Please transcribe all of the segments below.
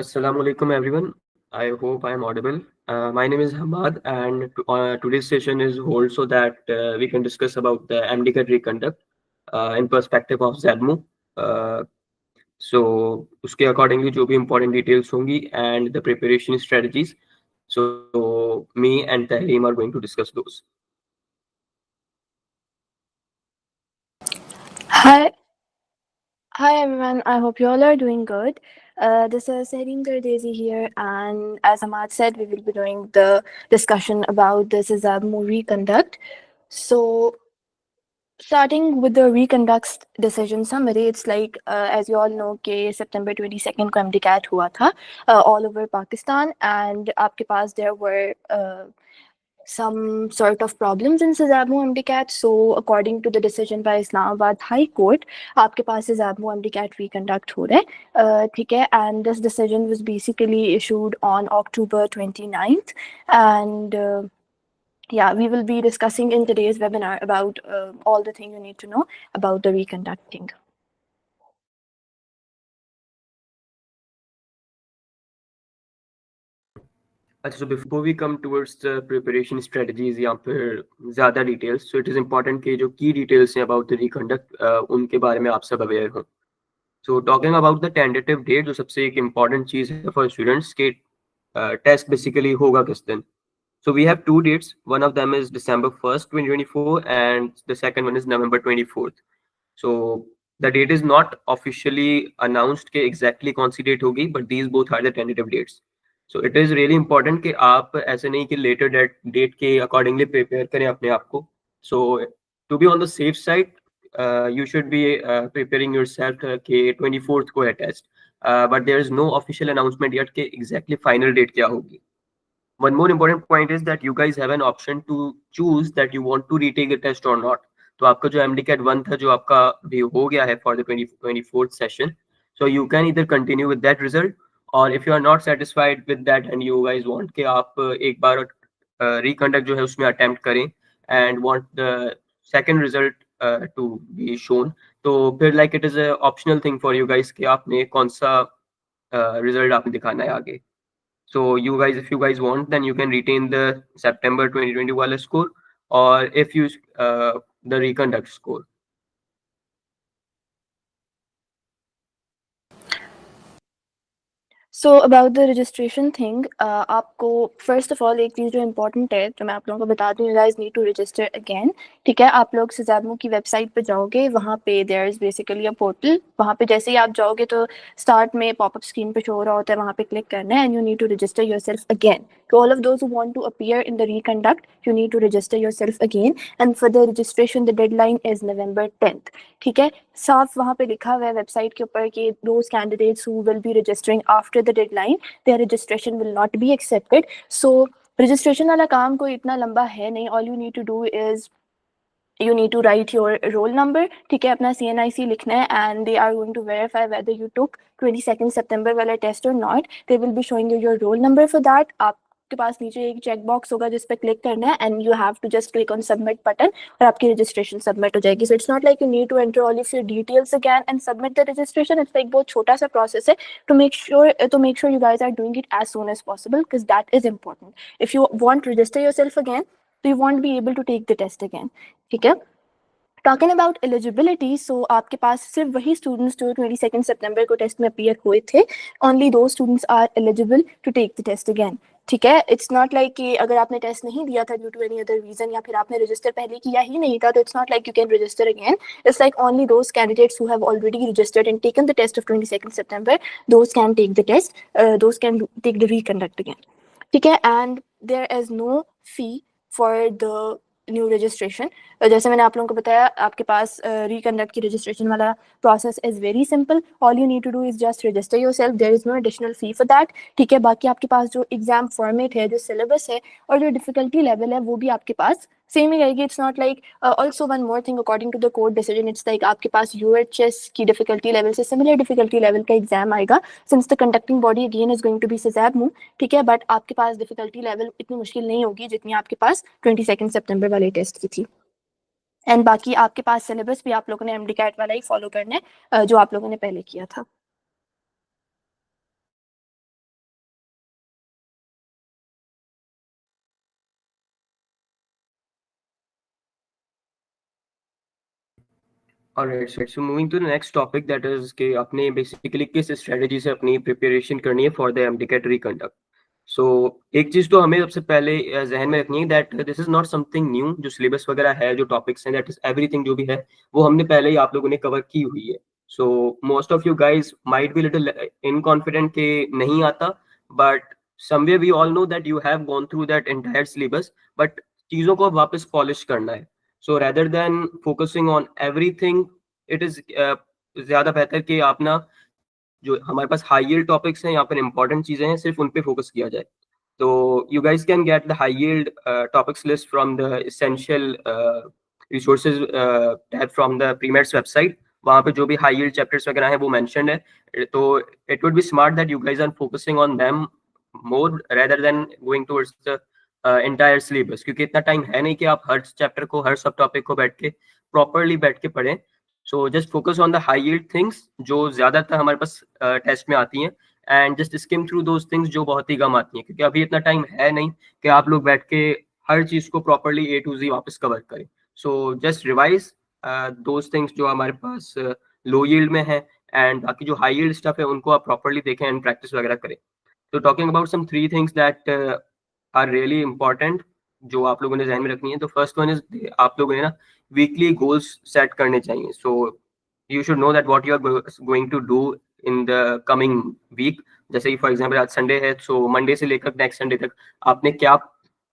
Assalamu alaikum everyone. I hope I am audible. My name is Hamad, and today's session is hold so that we can discuss about the MDCAT reconduct in perspective of ZADMO. Uh, so उसके accordingly जो भी important details होंगी and the preparation strategies. So me and Tahreem are going to discuss those. Hi, hi everyone. I hope you all are doing good. This is Sareem Gardezi here, and as Ahmad said, we will be doing the discussion about this is a movie conduct. So, starting with the reconduct decision summary, it's like as you all know, कि September 22nd को MDCAT हुआ था all over Pakistan, and आपके पास there were some sort of problems in Sazabmo MDCAT. So, according to the decision by Islamabad High Court, आपके पास Sazabmo MDCAT reconduct हो रहा है, ठीक है? And this decision was basically issued on October 29th, and yeah, we will be discussing in today's webinar about all the things you need to know about the reconducting. अच्छा, so before we come towards the preparation strategies या फिर ज़्यादा details, so it is important कि जो key details हैं about the reconduct उनके बारे में आप सब aware हो. So talking about the tentative date, जो सबसे एक important चीज़ है for students कि test basically होगा किस दिन. So we have two dates. One of them is December 1st, 2024, and the second one is November 24th. So the date is not officially announced कि exactly कौन सी date होगी, but these both are the tentative dates. So it is really important कि आप ऐसे नहीं कि later date के accordingly prepare करें अपने आप को. So to be on the safe side, you should be preparing yourself कि 24th को है test. But there is no official announcement yet कि exactly final date क्या होगी. One more important point is that you guys have an option to choose that you want to retake the test or not. तो आपका जो MDCAT 1 था जो आपका भी हो गया है for the 24th session, so you can either continue with that result, or if you are not satisfied with that and you guys want कि आप एक बार reconduct जो है उसमें attempt करें and want the second result to be shown, तो फिर like it is a optional thing for you guys कि आपने कौन सा result आपने दिखाना है आगे. So you guys, if you guys want, then you can retain the September 2020 score, or if you the reconduct score. So about the registration thing, आपको first of all एक चीज़ जो इंपॉर्टेंट है तो मैं आप लोगों को बता दूँ, you guys need to register again. ठीक है, आप लोग सिज़ाबमो की वेबसाइट पे जाओगे, वहाँ पे there is basically a portal. वहाँ पे जैसे ही आप जाओगे तो स्टार्ट में पॉपअप स्क्रीन पे शो हो रहा होता है, वहाँ पे क्लिक करना है and you need to register yourself again. To all of those who want to appear in the reconduct, you need to register yourself again. And for the registration, the deadline is November 10th. ठीक है, साफ वहाँ पे लिखा हुआ है website के ऊपर कि those candidates who will be registering after the deadline, their registration will not be accepted. So registration वाला काम कोई इतना लंबा है नहीं. All you need to do is you need to write your roll number. ठीक है, अपना CNIC लिखना है and they are going to verify whether you took 22nd September वाला test or not. They will be showing you your roll number for that. आपके पास नीचे एक check box होगा जिस पे क्लिक करना है and you have to just click on submit button और आपकी registration submit हो जाएगी. So it's not like you need to enter all of your details again and submit the registration. It's like बहुत छोटा सा process है to make sure you guys are doing it as soon as possible because that is important. If you want to register yourself again, so you won't be able to take the test again. ठीक है, talking about eligibility, सो आपके पास सिर्फ वही students जो 22nd सितंबर को test में appear हुए थे, ओनली दो students are eligible to take the test again. ठीक है, इट्स नॉट लाइक कि अगर आपने टेस्ट नहीं दिया था due to any other reason या फिर आपने रजिस्टर पहले किया ही नहीं था, तो it's not like you can register again. It's like only those candidates who have already registered and taken the test of 22nd सितंबर, those can take the test, those can take the reconduct again. ठीक है, and there is no fee for the new registration. जैसे मैंने आप लोगों को बताया, आपके पास रिकंडक्ट की रजिस्ट्रेशन वाला process is very simple. All you need to do is just register yourself. There is no additional fee for that. ठीक है, बाकी आपके पास जो एग्जाम फॉर्मेट है, जो सिलेबस है और जो डिफिकल्टी लेवल है, वो भी आपके पास सेम ही रहेगी. It's not like, also one more thing, according to the court decision, it's like आपके पास UHS की डिफिकल्टी लेवल से सिमिलर डिफिकल्टी लेवल का एग्जाम आएगा, since the conducting body again is going to be सिज़ाबमो. ठीक है, बट आपके पास डिफिकल्टी लेवल इतनी मुश्किल नहीं होगी जितनी आपके पास 22nd सितंबर वाले टेस्ट की थी. एंड बाकी आपके पास सिलेबस भी आप लोगों ने MDCAT वाला ही फॉलो करना है जो आप लोगों ने पहले किया था. Alright, so moving to the next topic, that is कि आपने basically किस strategy से अपनी preparation करनी है for the MCAT reconduct. So एक चीज तो हमें सबसे पहले जहन में रखनी है that this is not something new. जो syllabus वगैरह है, जो topics हैं, that is everything जो भी है वो हमने पहले ही आप लोगों ने cover की हुई है. So most of you guys might be little inconfident कि नहीं आता, but somewhere we all know that you have gone through that entire syllabus, but चीजों को वापस polish करना है. So rather than focusing on everything, it is ज्यादा बेहतर कि आप ना जो हमारे पास हाई यील्ड टॉपिक्स हैं, यहाँ पर इंपॉर्टेंट चीजें हैं, सिर्फ उन पे फोकस किया जाए. तो you guys can get the high yield topics list from the essential resources tab from the PreMed's website. वहाँ पे जो भी हाई यील्ड चैप्टर्स वगैरह हैं वो मेंशन्ड है. तो it would be smart that you guys are focusing on them more rather than going towards the entire syllabus, क्योंकि इतना टाइम है नहीं कि आप हर चैप्टर को, हर सब टॉपिक को बैठ के प्रॉपरली बैठ के पढ़ें. So just focus on the high yield things जो ज्यादातर हमारे पास टेस्ट में आती हैं, and just skim through those things जो बहुत ही कम आती हैं, क्योंकि अभी इतना टाइम है नहीं कि आप लोग बैठ के हर चीज को प्रॉपरली A to Z वापस कवर करें. So just revise those things जो हमारे पास लो यील्ड में है, एंड बाकी जो हाई यील्ड स्टफ है उनको आप प्रॉपरली देखें एंड प्रैक्टिस वगैरह करें. तो talking about some 3 things that are really important जो आप लोगों ने ध्यान में रखनी है. तो फर्स्ट वन इज आप लोगों ने ना वीकली गोल्स सेट करने चाहिए. So you should know that what you are going to do in the coming week. जैसे कि फॉर एग्जांपल आज संडे है, सो मंडे से लेकर नेक्स्ट संडे तक आपने क्या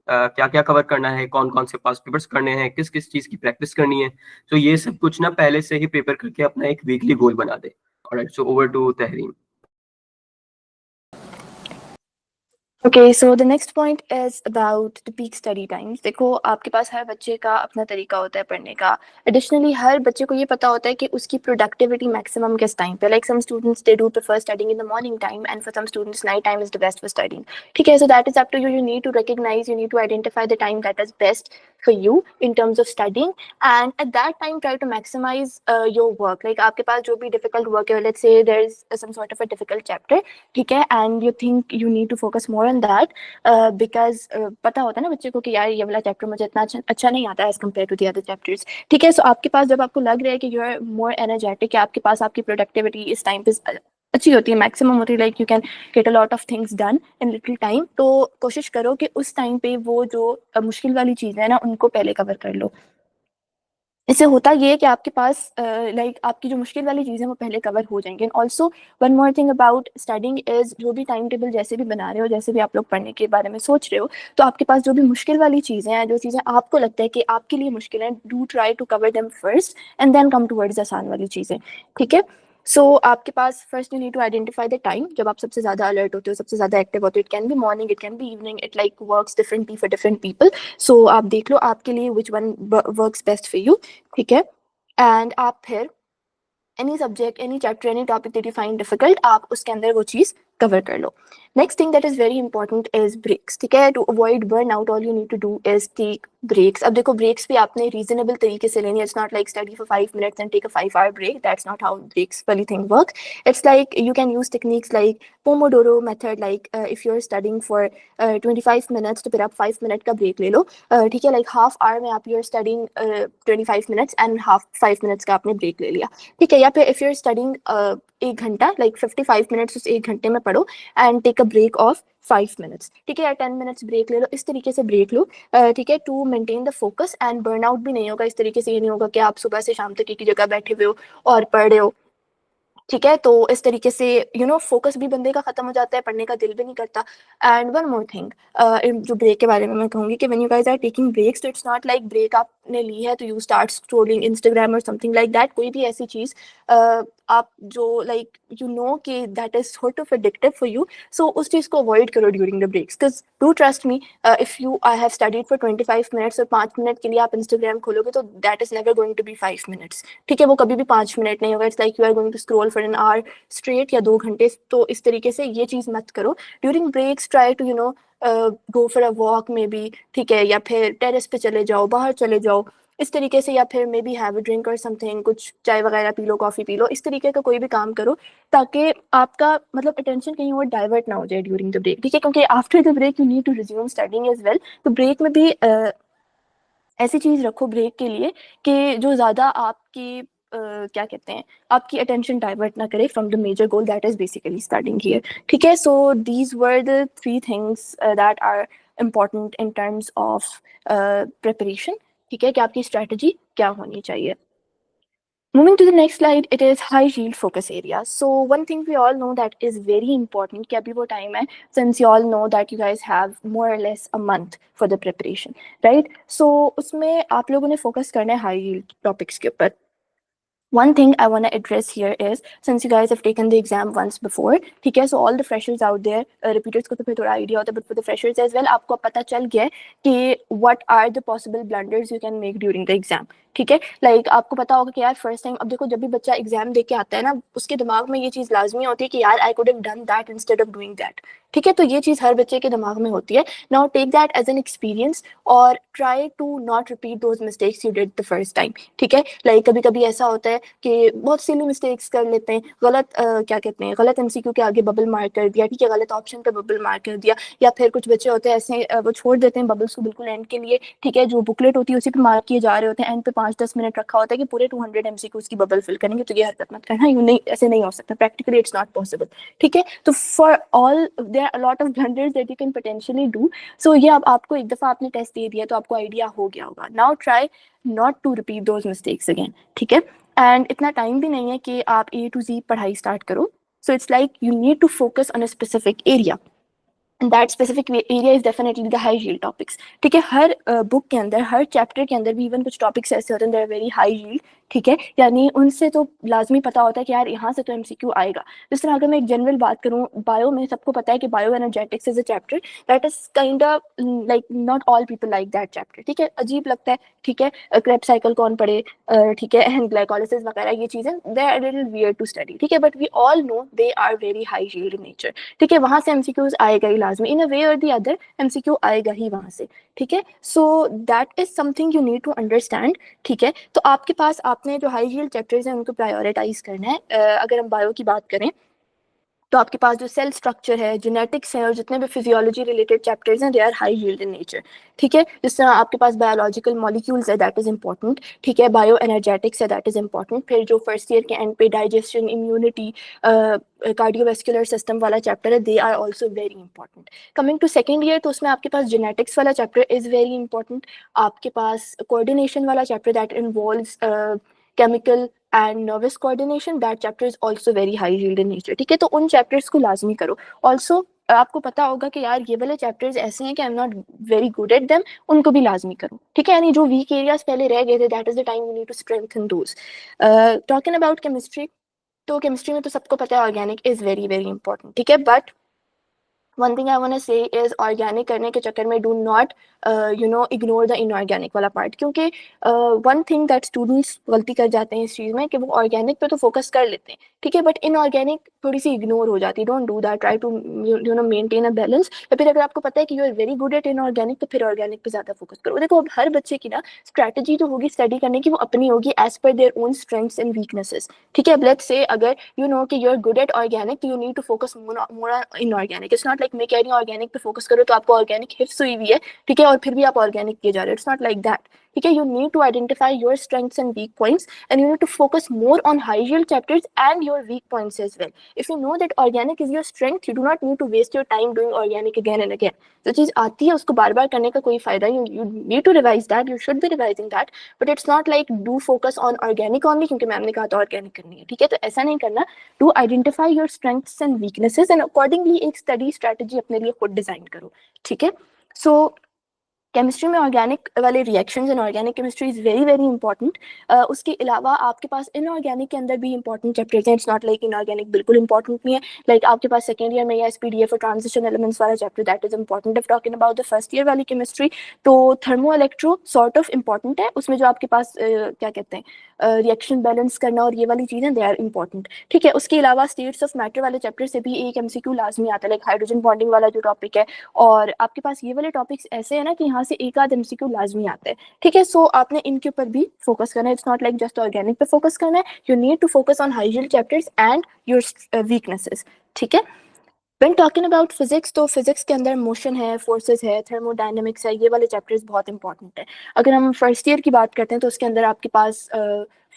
क्या क्या कवर करना है, कौन कौन से पास्ट पेपर्स करने हैं, किस किस चीज की प्रैक्टिस करनी है. तो ये सब कुछ ना पहले से ही पेपर करके अपना एक वीकली गोल बना दे. Alright, so over to Tehreen. Okay, so the next point is about the peak study times. देखो आपके पास हर बच्चे का अपना तरीका होता है पढ़ने का. Additionally, हर बच्चे को ये पता होता है कि उसकी productivity maximum किस time पे. Like some students they do prefer studying in the morning time, and for some students night time is the best for studying. ठीक है, so that is up to you. You need to recognize, you need to identify the time that is best for you in terms of studying, and at that time try to maximize your work. Like आपके पास जो भी difficult work है, let's say there is some sort of a difficult chapter, ठीक है, and you think you need to focus more on that because पता होता है ना बच्चे को कि यार ये वाला चैप्टर मुझे इतना अच्छा नहीं आता है as compared to the other chapters. ठीक है, सो आपके पास जब आपको लग रहा है कि यू आर मोर एनर्जेटिक, आपके पास आपकी प्रोडक्टिविटी इस टाइम पे अच्छी होती है, मैक्सिमम होती है, like you can get a lot of things done in little time, तो कोशिश करो कि उस टाइम पे वो जो मुश्किल वाली चीज़ें हैं ना उनको पहले कवर कर लो. इससे होता ये है कि आपके पास लाइक आपकी जो मुश्किल वाली चीज़ें वो पहले कवर हो जाएंगी. And also one more thing about studying is जो भी टाइम टेबल जैसे भी बना रहे हो, जैसे भी आप लोग पढ़ने के बारे में सोच रहे हो, तो आपके पास जो भी मुश्किल वाली चीज़ें हैं, जो चीज़ें आपको लगता है कि आपके लिए मुश्किल हैं, do try to cover them first and then come towards आसान वाली चीज़ें. ठीक है, सो आपके पास first you need to identify the time जब आप सबसे ज़्यादा अलर्ट होते हो, सबसे ज़्यादा एक्टिव होते हो. It can be morning, it can be evening, it like works differently for different people. So आप देख लो आपके लिए which one works best for you. ठीक है, एंड आप फिर any subject, any chapter, any topic that you find difficult, आप उसके अंदर वो चीज़ कवर कर लो. Next thing that is very important is breaks. ठीक है, to avoid burnout all you need to do is take breaks. अब देखो breaks भी आपने reasonable तरीके से लेनी है. It's not like study for 5 minutes and take a 5-hour break. That's not how breaks वाली thing work. It's like you can use techniques like Pomodoro method. Like if you're studying for 25 minutes तो फिर आप 5 minute का break ले लो. ठीक है, like half hour में आप you're studying 25 minutes and half 5 minutes का आपने break ले लिया. ठीक है, या फिर इफ यू आर स्टडिंग 1 घंटा, लाइक 55 मिनट्स उस 1 घंटे में पढ़ो and take a break of 5 minutes. ठीक है, या 10 मिनट्स ब्रेक ले लो. इस तरीके से ब्रेक लो. ठीक है, to maintain the focus and burnout भी नहीं होगा. इस तरीके से ये नहीं होगा कि आप सुबह से शाम तक एक ही जगह बैठे हुए हो और पढ़ रहे हो. ठीक है, तो इस तरीके से यू नो फोकस भी बंदे का खत्म हो जाता है, पढ़ने का दिल भी नहीं करता. एंड वन मोर थिंग जो ब्रेक के बारे में मैं कहूँगी कि when you guys are taking breaks, तो इट्स नॉट लाइक ब्रेक आपने ली है तो यू स्टार्ट स्क्रोलिंग इंस्टाग्राम और समथिंग लाइक दैट. कोई भी ऐसी चीज़ आप जो लाइक यू नो कि that is sort of addictive for you, so उस चीज़ को अवॉइड करो during the breaks. Because do trust me, if you I have studied for 25 minutes और 5 मिनट के लिए आप इंस्टाग्राम खोलोगे तो that is never going to be 5 minutes. ठीक है, वो कभी भी 5 मिनट नहीं होगा. It's like you are going to scroll for an hour straight या 2 घंटे. तो इस तरीके से ये चीज़ मत करो. During breaks try to you know go for a walk maybe. ठीक है, या फिर टेरेस पे चले जाओ, बाहर चले जाओ इस तरीके से, या फिर may be have a drink और समथिंग, कुछ चाय वगैरह P low, coffee P low. इस तरीके का कोई भी काम करो ताकि आपका मतलब अटेंशन कहीं और डाइवर्ट ना हो जाए ड्यूरिंग द ब्रेक. ठीक है, क्योंकि after the break you need to resume studying as well. तो ब्रेक में भी ऐसी चीज़ रखो ब्रेक के लिए कि जो ज़्यादा आपकी क्या कहते हैं, आपकी अटेंशन डाइवर्ट ना करे from the major goal that is basically studying here. ठीक है, so these were the 3 things that are important in terms of preparation. ठीक है, कि आपकी स्ट्रेटजी क्या होनी चाहिए। Moving to the next slide, it is high yield focus area. So one thing we all know that is very important कि अभी वो time है, since you all know that you guys have more or less a month for the preparation, right? So उसमें आप लोगों ने focus करना है high yield topics के ऊपर। One thing I want to address here is, since you guys have taken the exam once before, ठीक है, so all the freshers out there, repeaters को तो फिर थोड़ा idea होता है, but for the freshers as well, आपको पता चल गया है कि what are the possible blunders you can make during the exam। ठीक है, like आपको पता होगा कि यार फर्स्ट टाइम, अब देखो जब भी बच्चा एग्जाम दे के आता है ना, उसके दिमाग में ये चीज़ लाजमी होती है कि यार I could have done that instead of doing that. ठीक है, तो ये चीज़ हर बच्चे के दिमाग में होती है। Now take that as an experience और try to not repeat those mistakes you did the first time. ठीक है, लाइक कभी कभी ऐसा होता है कि बहुत सिली मिस्टेक्स कर लेते हैं, गलत क्या कहते हैं, गलत एमसीक्यू के आगे बबल मार्क कर दिया। ठीक है, गलत ऑप्शन पे बबल मार्क कर दिया, या फिर कुछ बच्चे होते हैं ऐसे वो छोड़ देते हैं बबल्स को बिल्कुल एंड के लिए। ठीक है, जो बुकलेट होती है उसी पे मार्क किए जा रहे होते हैं, एंड पे 5-10 मिनट रखा होता है कि पूरे 200 एमसीक्यूज की बबल फिल करेंगे। तो ये हरकत मत करना, यू नहीं, ऐसे नहीं हो सकता, प्रैक्टिकली इट्स नॉट पॉसिबल। ठीक है, तो for all there are lot of blunders that you can potentially do. So ये अब आपको एक दफा आपने टेस्ट दे दिया तो आपको आइडिया हो गया होगा। Now try not to repeat those mistakes again. ठीक है, एंड इतना टाइम भी नहीं है कि आप A to Z पढ़ाई स्टार्ट करो। So it's like you need to focus on a specific area, and that specific area is definitely the high yield topics। ठीक है, हर बुक के अंदर, हर चैप्टर के अंदर भी इवन कुछ टॉपिक्स ऐसे होते हैं that are very high yield. ठीक है, यानी उनसे तो लाजमी पता होता है कि यार यहाँ से तो एमसीक्यू आएगा। जिस तरह अगर मैं एक जनरल बात करूँ, बायो में सबको पता है कि bio energetics is a chapter that is kind of like not all people like that chapter. ठीक है, अजीब लगता है। ठीक है, क्रेब्स साइकिल कौन पढ़े, ठीक है, एंड ग्लाइकोलिसिस वगैरह ये चीजें they are little weird to study. ठीक है, but we all know they are very high yield in nature. ठीक है, वहां से एमसीक्यूज आएगा ही लाजमी, इन अ वे और द अदर एमसीक्यू आएगा ही वहां से। ठीक है, so that is something you need to understand. ठीक है, तो आपके पास आपने जो हाई यील्ड चैप्टर्स हैं उनको प्रायोरिटाइज करना है। अगर हम बायो की बात करें तो आपके पास जो सेल स्ट्रक्चर है, जेनेटिक्स है, और जितने भी फिजियोलॉजी रिलेटेड चैप्टर्स हैं they are high yield in nature. ठीक है, जिस तरह आपके पास बायोलॉजिकल मॉलिक्यूल्स है दैट इज इंपॉर्टेंट। ठीक है, बायो एनर्जेटिक्स है दैट इज इंपॉर्टेंट। फिर जो फर्स्ट ईयर के एंड पे डाइजेशन, इम्यूनिटी, कार्डियोवैस्कुलर सिस्टम वाला चैप्टर है, they are also very important. Coming to second year तो उसमें आपके पास जेनेटिक्स वाला चैप्टर इज वेरी इंपॉर्टेंट। आपके पास कोऑर्डिनेशन वाला chapter that involves chemical and nervous coordination, that chapter is also very high yield in nature. ठीक है, तो उन चैप्टर्स को लाजमी करो। ऑल्सो आपको पता होगा कि यार ये वाले चैप्टर्स ऐसे हैं कि I am not very good at them, उनको भी लाजमी करो। ठीक है, यानी जो वीक एरियाज पहले रह गए थे that is the time you need to strengthen those. Talking about chemistry, तो केमिस्ट्री में तो सबको पता है organic is very very important. ठीक है, but one thing I want to say is organic करने के चक्कर में do not ignore the inorganic वाला पार्ट, क्योंकि वन थिंग दैट स्टूडेंट्स गलती कर जाते हैं इस चीज़ में कि वो ऑर्गेनिक पे तो फोकस कर लेते हैं। ठीक है, बट इनऑर्गेनिक थोड़ी सी इग्नोर हो जाती है। Don't do that, try to maintain a balance. या फिर अगर आपको पता है कि you are very good at inorganic तो फिर ऑर्गेनिक पे ज़्यादा फोकस करो। देखो अब हर बच्चे की ना स्ट्रैटेजी जो होगी स्टडी करने की वो अपनी होगी as per their own strengths and weaknesses. ठीक है, लेट्स से अगर यू नो कि you are good at organic तो you need to focus more on inorganic. It's not like मैं कह रही हूँ ऑर्गेनिक पे फोकस करो तो आपको ऑर्गेनिक हिफ्स हुई हुई है। ठीक है, और फिर भी आप ऑर्गेनिक किए जा रहे हो। It's not like that. ठीक है, you need to identify your strengths and weak points, and you need to focus more on high yield chapters and your weak points as well. If you know that organic is your strength, you do not need to waste your time doing organic again and again. जो चीज आती है उसको बार बार करने का कोई फायदा, you need to revise that, you should be revising that, but it's not like do focus on organic only क्योंकि मैम ने कहा था organic करनी है। ठीक है, तो ऐसा नहीं करना। Do identify your strengths and weaknesses and accordingly एक study strategy अपने लिए खुद डिजाइन करो। ठीक है, so केमिस्ट्री में ऑर्गेनिक वाले reactions and organic chemistry is very very important. उसके अलावा आपके पास इनऑर्गेनिक के अंदर भी इंपॉर्टेंट चैप्टर्स हैं। इट्स नॉट लाइक इनऑर्गेनिक बिल्कुल इंपॉर्टेंट नहीं है। लाइक आपके पास सेकंड ईयर में या एसपीडीएफ और ट्रांजिशन एलिमेंट्स वाला chapter that is important. If talking about the first year वाली केमिस्ट्री तो thermo electro sort of important है। उसमें जो आपके पास क्या कहते हैं रिएक्शन बैलेंस करना और ये वाली चीज़ें दे आर इंपॉर्टेंट। ठीक है, उसके अलावा स्टेट्स ऑफ मैटर वाले चैप्टर से भी एक एमसीक्यू लाजमी आता है, लाइक हाइड्रोजन बॉन्डिंग वाला जो टॉपिक है। और आपके पास ये वाले टॉपिक्स ऐसे हैं ना कि यहाँ से एक आध एमसीक्यू लाजमी आता है। ठीक है, सो आपने इनके ऊपर भी फोकस करना है। It's not like just organic पे फोकस करना है, you need to focus on high yield chapters and your weaknesses. ठीक है, व्हेन टॉकिंग अबाउट फिजिक्स तो फिजिक्स के अंदर मोशन है, फोर्सेस है, थर्मोडायनेमिक्स है, ये वाले चैप्टर्स बहुत इंपॉर्टेंट है। अगर हम फर्स्ट ईयर की बात करते हैं तो उसके अंदर आपके पास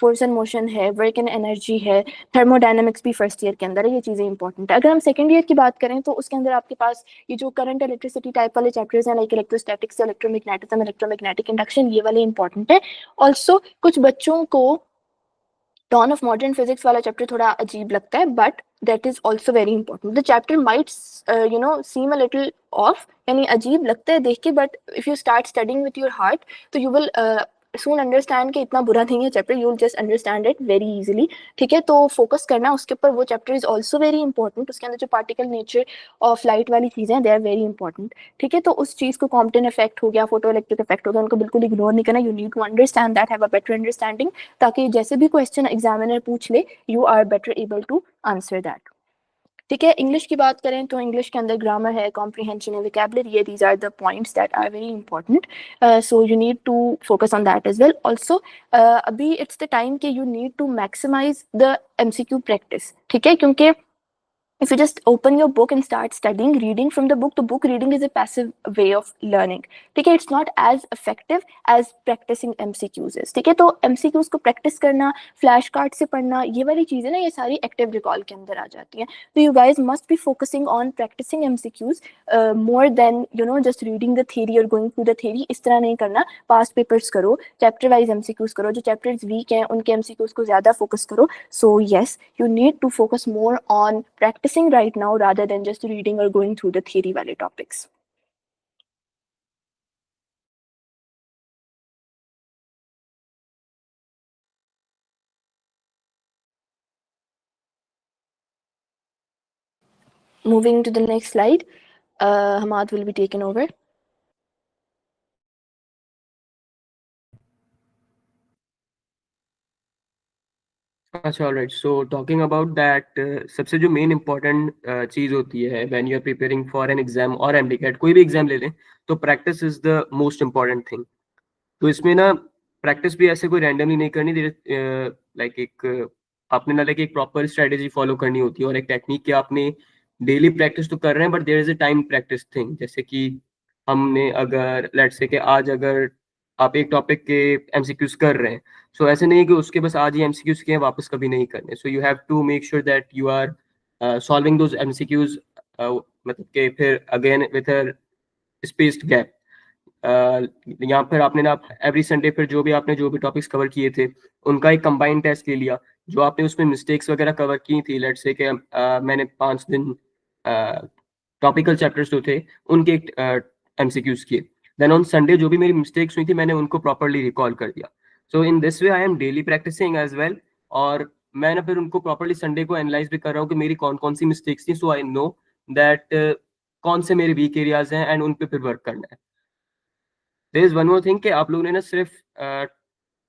फोर्स एंड मोशन है, वर्क एंड एनर्जी है, थर्मोडायनेमिक्स भी फर्स्ट ईयर के अंदर है, ये चीज़ें इंपॉर्टेंट है। अगर हम सेकंड ईयर की बात करें तो उसके अंदर आपके पास ये जो करंट इलेक्ट्रिसिटी टाइप वाले चैप्टर्स हैं, like electrostatics, electromagnetism, electromagnetic induction, ये वाले इंपॉर्टेंट है। ऑल्सो कुछ बच्चों को डॉन ऑफ मॉडर्न फिजिक्स वाला चैप्टर थोड़ा अजीब लगता है, but that is also very important. The chapter might seem a little of, यानी अजीब लगता है देख के, but if you start studying with your heart तो यू विल सून अंडरस्टैंड कि इतना बुरा नहीं है chapter, you will just understand it very easily. ठीक है, तो फोकस करना उसके ऊपर, वो chapter is also very important. उसके अंदर जो पार्टिकल नेचर ऑफ लाइट वाली चीज़ें हैं, दे आर वेरी इंपॉर्टेंट। ठीक है, तो उस चीज़ को कॉम्पटन इफेक्ट हो गया, फोटो इलेक्ट्रिक इफेक्ट हो गया, उनको बिल्कुल इग्नोर नहीं करना। You need to understand that, have a better understanding, ताकि जैसे भी क्वेश्चन एग्जामिनर पूछ ले you are better able to answer that. ठीक है, इंग्लिश की बात करें तो इंग्लिश के अंदर ग्रामर है, कॉम्प्रीहेंशन है, वोकैबुलरी है, these are the points that are very important, so you need to focus on that as well. Also अभी इट्स द टाइम कि you need to maximise the MCQ practice. ठीक है, क्योंकि if you just open your book and start studying, reading from the book reading is a passive way of learning. ठीक है, it's not as effective as practicing MCQs is. ठीक है, तो MCQs को practice करना, फ्लैश कार्ड से पढ़ना, ये वाली चीज़ें ना, ये सारी एक्टिव रिकॉल के अंदर आ जाती हैं। तो you guys must be focusing on practicing MCQs more than just reading the theory or going through the theory. इस तरह नहीं करना, past papers करो, chapter wise MCQs करो, जो chapters weak हैं उनके MCQs को ज़्यादा focus करो। So yes, you need to focus more on practicing right now rather than just reading or going through the theory wale topics. Moving to the next slide, Hamad will be taken over. अच्छा, alright. So talking about that, सबसे जो main important चीज़ होती है when you are preparing for an exam और MDCAT, कोई भी exam ले लें, तो practice is the most important thing. तो इसमें ना प्रैक्टिस भी ऐसे कोई रैंडमली नहीं करनी, लाइक एक आपने ना लाइक एक प्रॉपर स्ट्रेटेजी फॉलो करनी होती है और एक टेक्निक कि आपने डेली प्रैक्टिस तो कर रहे हैं, but there is a time practice thing. जैसे कि हमने अगर लेट्स से कि आज अगर आप एक टॉपिक के एमसीक्यूज कर रहे हैं, सो ऐसे नहीं कि उसके बस आज ही एमसीक्यूज किए वापस कभी नहीं करने। So you have to make sure that you are solving those MCQs, मतलब कि फिर again with a spaced gap. यहाँ पर आपने ना एवरी संडे फिर जो भी टॉपिक्स कवर किए थे उनका एक कंबाइंड टेस्ट ले लिया। जो आपने उसमें मिस्टेक्स वगैरह कवर की थी, लेट्स से कि मैंने 5 दिन टॉपिकल चैप्टर्स जो थे उनके एमसीक्यूज किए, देन ऑन संडे जो भी मेरी मिस्टेक्स हुई थी मैंने उनको प्रॉपरली रिकॉल कर दिया। So in this way I am daily practicing as well, और मैं ना फिर उनको प्रॉपरली संडे को एनालाइज भी कर रहा हूँ कि मेरी कौन कौन सी मिस्टेक्स थी, सो आई नो दैट कौन से मेरे वीक एरियाज हैं एंड उन पे फिर वर्क करना है। There is one more thing कि आप लोगों ने ना सिर्फ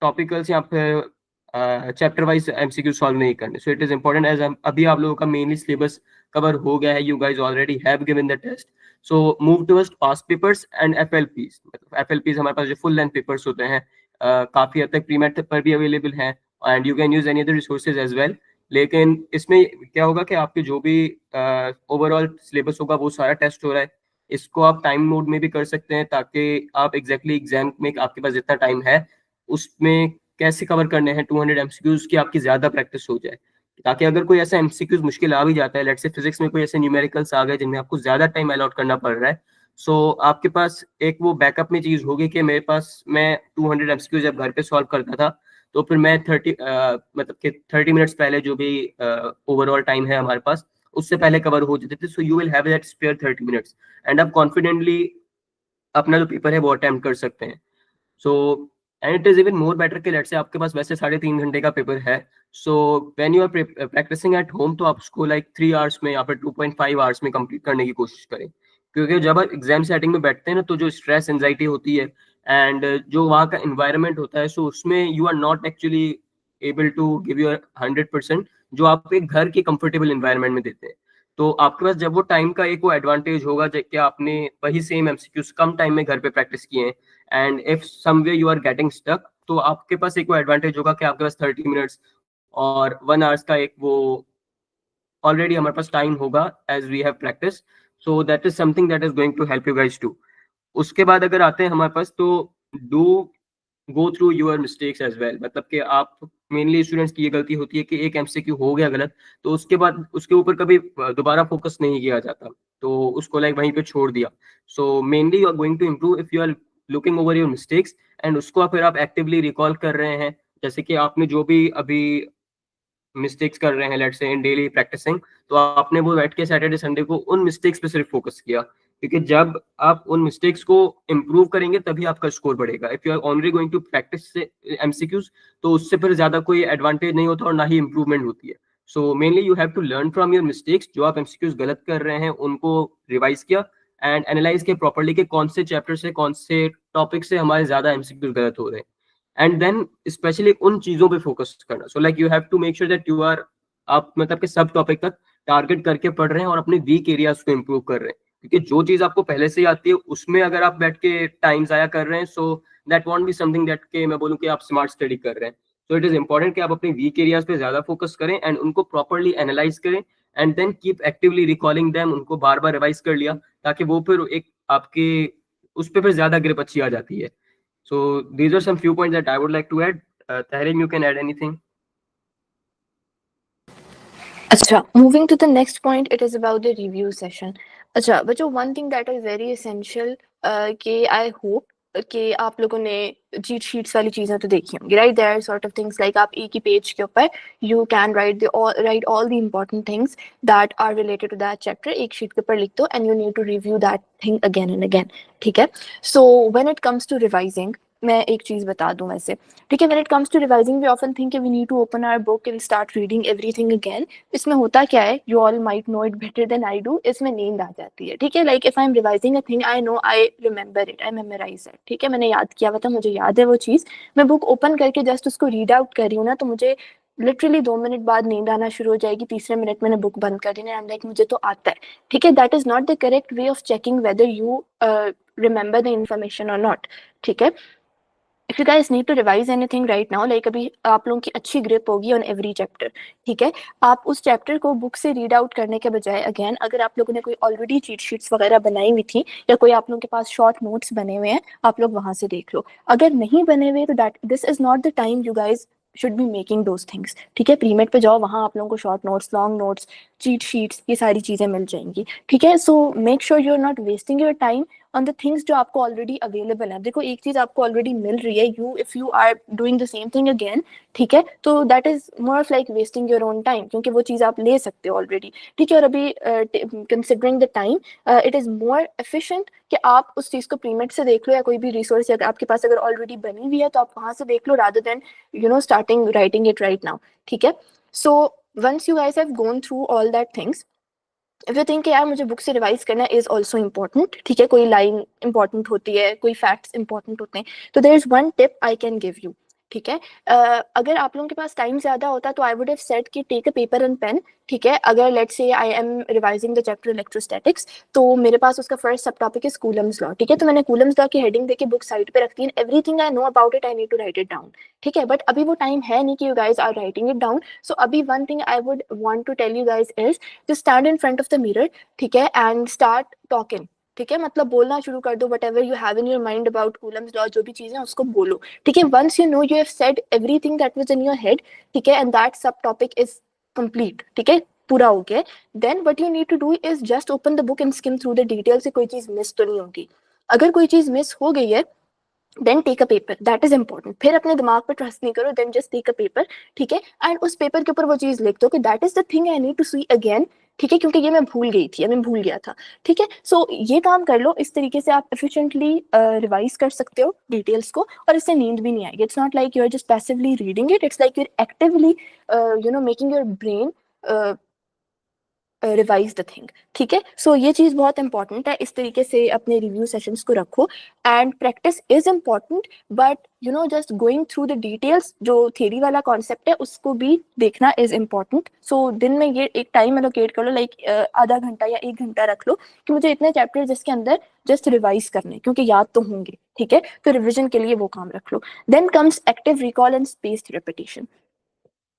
टॉपिकल्स या फिर चैप्टर वाइज एमसीक्यू सॉल्व नहीं करने। So it is important, as अभी आप लोगों का मेनली सिलेबस कवर हो गया है, you guys already have given the test, so move towards past papers and FLPs. मतलब एफएलपीज हमारे पास जो फुल लेंथ पेपर्स होते हैं, काफी हद तक प्रीमेट पर भी अवेलेबल हैं and you can use any other resources as well. लेकिन इसमें क्या होगा कि आपके जो भी ओवरऑल सिलेबस होगा वो सारा टेस्ट हो रहा है। इसको आप टाइम मोड में भी कर सकते हैं ताकि आप एग्जैक्टली एग्जाम में आपके पास जितना टाइम है उसमें कैसे कवर करने हैं 200 एमसीक्यूज की आपकी ज्यादा प्रैक्टिस हो जाए। ताकि अगर कोई ऐसा एमसीक्यूज मुश्किल आ भी जाता है, लेट्स से फिजिक्स में कोई ऐसे न्यूमेरिकल्स आ गए जिनमें आपको ज्यादा टाइम अलॉट करना पड़ रहा है, सो आपके पास एक वो बैकअप में चीज होगी कि मेरे पास मैं 200 एमसीक्यूज जब घर पे सॉल्व करता था तो फिर मैं 30 मतलब कि 30 मिनट्स पहले जो भी ओवरऑल टाइम है हमारे पास उससे पहले कवर हो जाते थे। So you will have that spare 30 minutes and आप कॉन्फिडेंटली अपना जो पेपर है वो अटेम्प्ट कर सकते हैं। So and it is even more better कि लेट्स से आपके पास वैसे 3.5 घंटे का पेपर है, so when you are practising at home तो आप उसको लाइक 3 आवर्स में या फिर 2.5 आवर्स में कंप्लीट करने की कोशिश करें। क्योंकि जब आप एग्जाम सेटिंग में बैठते हैं ना तो जो स्ट्रेस एंजाइटी होती है एंड जो वहाँ का इन्वायरमेंट होता है, सो उसमें you are not actually able to give your 100% जो आप एक घर के कंफर्टेबल इन्वायरमेंट में देते हैं। तो आपके पास जब वो टाइम का एक वो एडवांटेज होगा कि आपने वही सेम एमसीक्यूज कम टाइम में घर पे प्रैक्टिस किए हैं and if someway you are getting stuck, तो आपके पास एक वो एडवांटेज होगा कि आपके पास 30 मिनट्स और 1 आवर्स का एक वो ऑलरेडी हमारे पास टाइम होगा as we have practice. So that is something that is going to help you guys too. उसके बाद अगर आते हैं हमारे पास, तो do go through your mistakes as well. मतलब कि आप मेनली स्टूडेंट्स की ये गलती होती है कि एक एमसीक्यू हो गया गलत तो उसके बाद उसके ऊपर कभी दोबारा फोकस नहीं किया जाता, तो उसको लाइक वहीं पे छोड़ दिया। So mainly you are going to improve if you are looking over your mistakes and उसको फिर आप एक्टिवली रिकॉल कर रहे हैं। जैसे कि आपने जो भी अभी मिस्टेक्स कर रहे हैं let's say in daily practising, तो आपने वो बैठ के सैटरडे संडे को उन मिस्टेक्स पे सिर्फ फोकस किया, क्योंकि जब आप उन मिस्टेक्स को इम्प्रूव करेंगे तभी आपका स्कोर बढ़ेगा। If you are only going to practise MCQs तो उससे फिर ज्यादा कोई एडवांटेज नहीं होता और ना ही इंप्रूवमेंट होती है। So mainly you have to learn from your mistakes. जो आप एमसीक्यूज गलत कर रहे हैं उनको रिवाइज किया एंड एनालाइज किया प्रॉपर्ली कि कौन से चैप्टर से कौन से टॉपिक से हमारे ज्यादा एमसीक्यूज गलत हो रहे हैं, एंड देन स्पेशली उन चीजों पे फोकस करना। So like you have to make sure that you are, आप मतलब कि सब टॉपिक तक टारगेट करके पढ़ रहे हैं और अपने वीक एरियाज को इम्प्रूव कर रहे हैं। क्योंकि जो चीज आपको पहले से ही आती है उसमें अगर आप बैठ के टाइम जाया कर रहे हैं, so that want be something that के मैं बोलूँ कि आप स्मार्ट स्टडी कर रहे हैं। सो इट इज इंपॉर्टेंट कि आप अपने वीक एरियाज पे ज्यादा फोकस करें एंड उनको प्रॉपरली एनालाइज करें and then keep actively recalling them. उनको बार बार रिवाइज कर लिया ताकि वो फिर एक आपके उस पर फिर ज्यादा ग्रिप अच्छी आ जाती है। So these are some few points that I would like to add. Tahrim, you can add anything. अच्छा, moving to the next point, it is about the review session. अच्छा बच्चों, one thing that is very essential कि I hope कि आप लोगों ने cheat sheets वाली चीज़ें तो देखी होंगी, right? There are sort of things like आप एक ही पेज के ऊपर you can write all the important things that are related to that chapter, एक शीट के ऊपर लिख दो and you need to review that thing again and again, ठीक है? So when it comes to revising, मैं एक चीज़ बता दूं वैसे, ठीक है? When it comes to revising we often think we need to open our book and start reading everything again. इसमें होता क्या है, you all might know it better than I do, इसमें नींद आ जाती है, ठीक है? Like if I am revising a thing, I know, I remember it, I memorise it, ठीक है? मैंने याद किया हुआ था, मुझे याद है वो चीज़। मैं बुक ओपन करके जस्ट उसको रीड आउट कर रही हूँ ना, तो मुझे लिटरली 2 मिनट बाद नींद आना शुरू हो जाएगी, तीसरे मिनट मैंने बुक बंद कर देना, आई एम लाइक मुझे तो आता है, ठीक है? That is not the correct way of checking whether you remember the information और नॉट, ठीक है? If you guys need to revise anything right now, like अभी आप लोगों की अच्छी ग्रिप होगी ऑन एवरी चैप्टर, ठीक है? आप उस चैप्टर को बुक से रीड आउट करने के बजाय अगेन, अगर आप लोगों ने कोई ऑलरेडी चीट शीट्स वगैरह बनाई हुई थी या कोई आप लोगों के पास शॉर्ट नोट्स बने हुए हैं, आप लोग वहां से देख लो। अगर नहीं बने हुए तो that this is not the time you guys should be making those things, ठीक है? प्रीमेट पे जाओ, वहां आप लोगों को short notes, long notes, cheat sheets, ये सारी चीजें मिल जाएंगी, ठीक है? So make sure you are not wasting your time on the things जो आपको ऑलरेडी अवेलेबल है। देखो, एक चीज आपको ऑलरेडी मिल रही है, you if you are doing the same thing again, ठीक है, तो that is more of like wasting your own time, क्योंकि वो चीज आप ले सकते हो ऑलरेडी, ठीक है? और अभी considering the time, it is more efficient कि आप उस चीज को प्रीमेट से देख लो या कोई भी रिसोर्स अगर आपके पास अगर ऑलरेडी बनी हुई है तो आप वहां से देख लो, rather than you know starting writing it right now, ठीक है? So once you guys have gone through all that things, if you think यार मुझे बुक से रिवाइज करना इज ऑल्सो इम्पोर्टेंट, ठीक है? कोई लाइन इंपॉर्टेंट होती है, कोई फैक्ट्स इंपॉर्टेंट होते हैं, तो there is one tip I can give you, ठीक है? अगर आप लोगों के पास टाइम ज्यादा होता तो आई वुड हैव सेड कि take a paper and pen, ठीक है? अगर let's say I am revising the chapter electrostatics, तो मेरे पास उसका फर्स्ट सब टॉपिक इज कूलम्स लॉ, ठीक है? तो मैंने कूलम्स लॉ की हेडिंग देके बुक साइड पे रखती है, everything I know about it I need to write it down, ठीक है? बट अभी वो टाइम है नहीं कि you guys are writing it down. So अभी one thing I would want to tell you guys is to stand in front of the mirror, ठीक है, एंड स्टार्ट टॉकिंग, ठीक है? मतलब बोलना शुरू कर दो, whatever you have in your mind about Coulomb's law, जो भी चीजें उसको बोलो, ठीक है? Once you know you have said everything that was in your head, ठीक है, and that subtopic is complete, ठीक है, पूरा हो गया, then what you need to do is just open the book and skim through the details से कोई चीज मिस तो नहीं होगी। अगर कोई चीज मिस हो गई है, then take a paper, that is important. फिर अपने दिमाग पर ट्रस्ट नहीं करो, then just take a paper, ठीक है? एंड उस पेपर के ऊपर वो चीज लिख दो कि that is the thing I need to see again, ठीक है? क्योंकि ये मैं भूल गई थी, मैं भूल गया था, ठीक है? सो ये काम कर लो, इस तरीके से आप एफिशिएंटली रिवाइज कर सकते हो डिटेल्स को, और इससे नींद भी नहीं आएगी। It's not like you are just passively reading it, it's like you are actively you know making your brain revise the thing, ठीक है? सो ये चीज बहुत इंपॉर्टेंट है, इस तरीके से अपने रिव्यू सेशंस को रखो। And practice is important, but you know just going through the details, जो थ्योरी वाला कॉन्सेप्ट है उसको भी देखना इज इम्पॉर्टेंट। सो दिन में ये एक टाइम एलोकेट कर लो, लाइक आधा घंटा या 1 घंटा रख लो कि मुझे इतने चैप्टर जिसके अंदर जस्ट रिवाइज करने, क्योंकि याद तो होंगे, ठीक है? तो रिविजन के लिए वो काम रख लो। Then comes active recall and spaced repetition.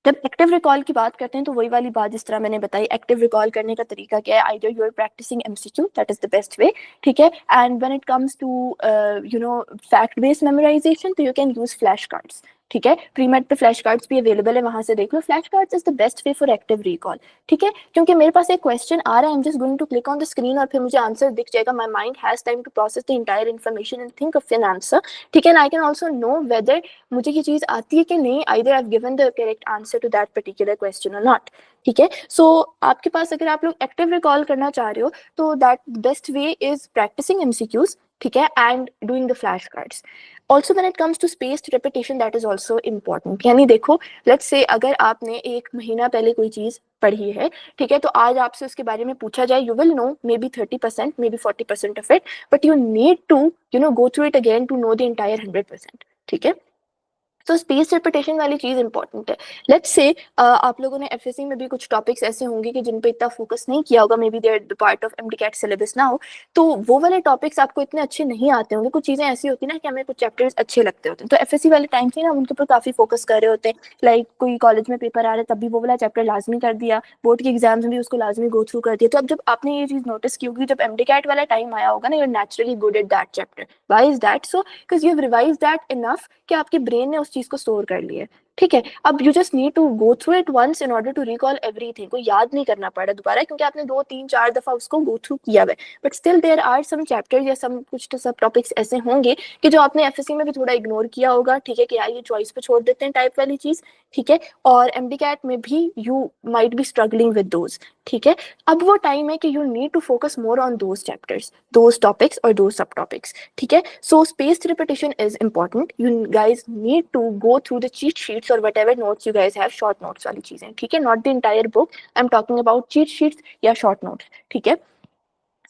जब एक्टिव रिकॉल की बात करते हैं तो वही वाली बात जिस तरह मैंने बताई, एक्टिव रिकॉल करने का तरीका क्या है, either you are practicing MCQ, that is the best way, ठीक है, and when it comes to you know fact based memorization, तो you can use flash cards, ठीक है, प्रीमेट पे फ्लैश कार्ड्स भी अवेलेबल है, वहां से देख लो, flash cards is the best way for active recall, ठीक है, क्योंकि मेरे पास एक क्वेश्चन आ रहा है, I am just going to click on the screen और फिर मुझे आंसर दिख जाएगा, my mind has time to process the entire information and think of an answer, ठीक है, and I can also know whether मुझे ये चीज आती है कि नहीं, either I have given the correct answer to that particular question और नॉट, ठीक है, सो आपके पास अगर आप लोग एक्टिव रिकॉल करना चाह रहे हो तो that best way is practicing MCQs, ठीक है, and doing the flash cards. Also when it comes to spaced repetition, that is also important, यानी देखो लेट्स से अगर आपने एक महीना पहले कोई चीज पढ़ी है, ठीक है, तो आज आपसे उसके बारे में पूछा जाए, you will know maybe 30%, maybe 40% of it, but you need to go through it again to know the entire 100%, ठीक है, तो स्पेस रिपीटेशन वाली चीज इंपॉर्टेंट है। लेट्स से आप लोगों ने एफएससी में भी कुछ टॉपिक्स ऐसे होंगे कि जिन पे इतना फोकस नहीं किया होगा, maybe they are the part of MDCAT syllabus now, तो वो वाले टॉपिक्स आपको इतने अच्छे नहीं आते होंगे, कुछ चीजें ऐसी होती है ना कि हमें कुछ चैप्टर्स अच्छे लगते होते हैं, तो एफएससी वाले टाइम से ना उनके ऊपर काफी फोकस कर रहे होते हैं, लाइक कोई कॉलेज में पेपर आ रहा है तब भी वो वाला चैप्टर लाजमी कर दिया, बोर्ड के एग्जाम्स में भी उसको लाजमी गो थ्रू कर दिया, तो अब जब आपने ये चीज नोटिस की होगी, जब एमडीकैट वाला टाइम आया होगा ना, you are naturally good at that chapter, why is that so, because you have revised that enough कि आपके ब्रेन ने उस चीज को स्टोर कर लिया है, ठीक है, अब you just need to go through it once in order to recall everything, को याद नहीं करना पड़ा दोबारा क्योंकि आपने 2 3 4 दफा उसको गो थ्रू किया है, but still there are some chapters या सम कुछ तो सब टॉपिक्स ऐसे होंगे कि जो आपने एफएससी में भी थोड़ा इग्नोर किया होगा, ठीक है, कि यार ये चॉइस पे छोड़ देते हैं टाइप वाली चीज, ठीक है, और एमडीकैट में भी you might be struggling with those, ठीक है, अब वो टाइम है कि you need to focus more on those chapters, those topics और दोज सब टॉपिक्स, ठीक है, so spaced repetition is important, you guys need to go through the cheat sheets or whatever notes you guys have, short notes वाली चीजें, ठीक है, not the entire book, I'm talking about cheat sheets या short notes, ठीक है,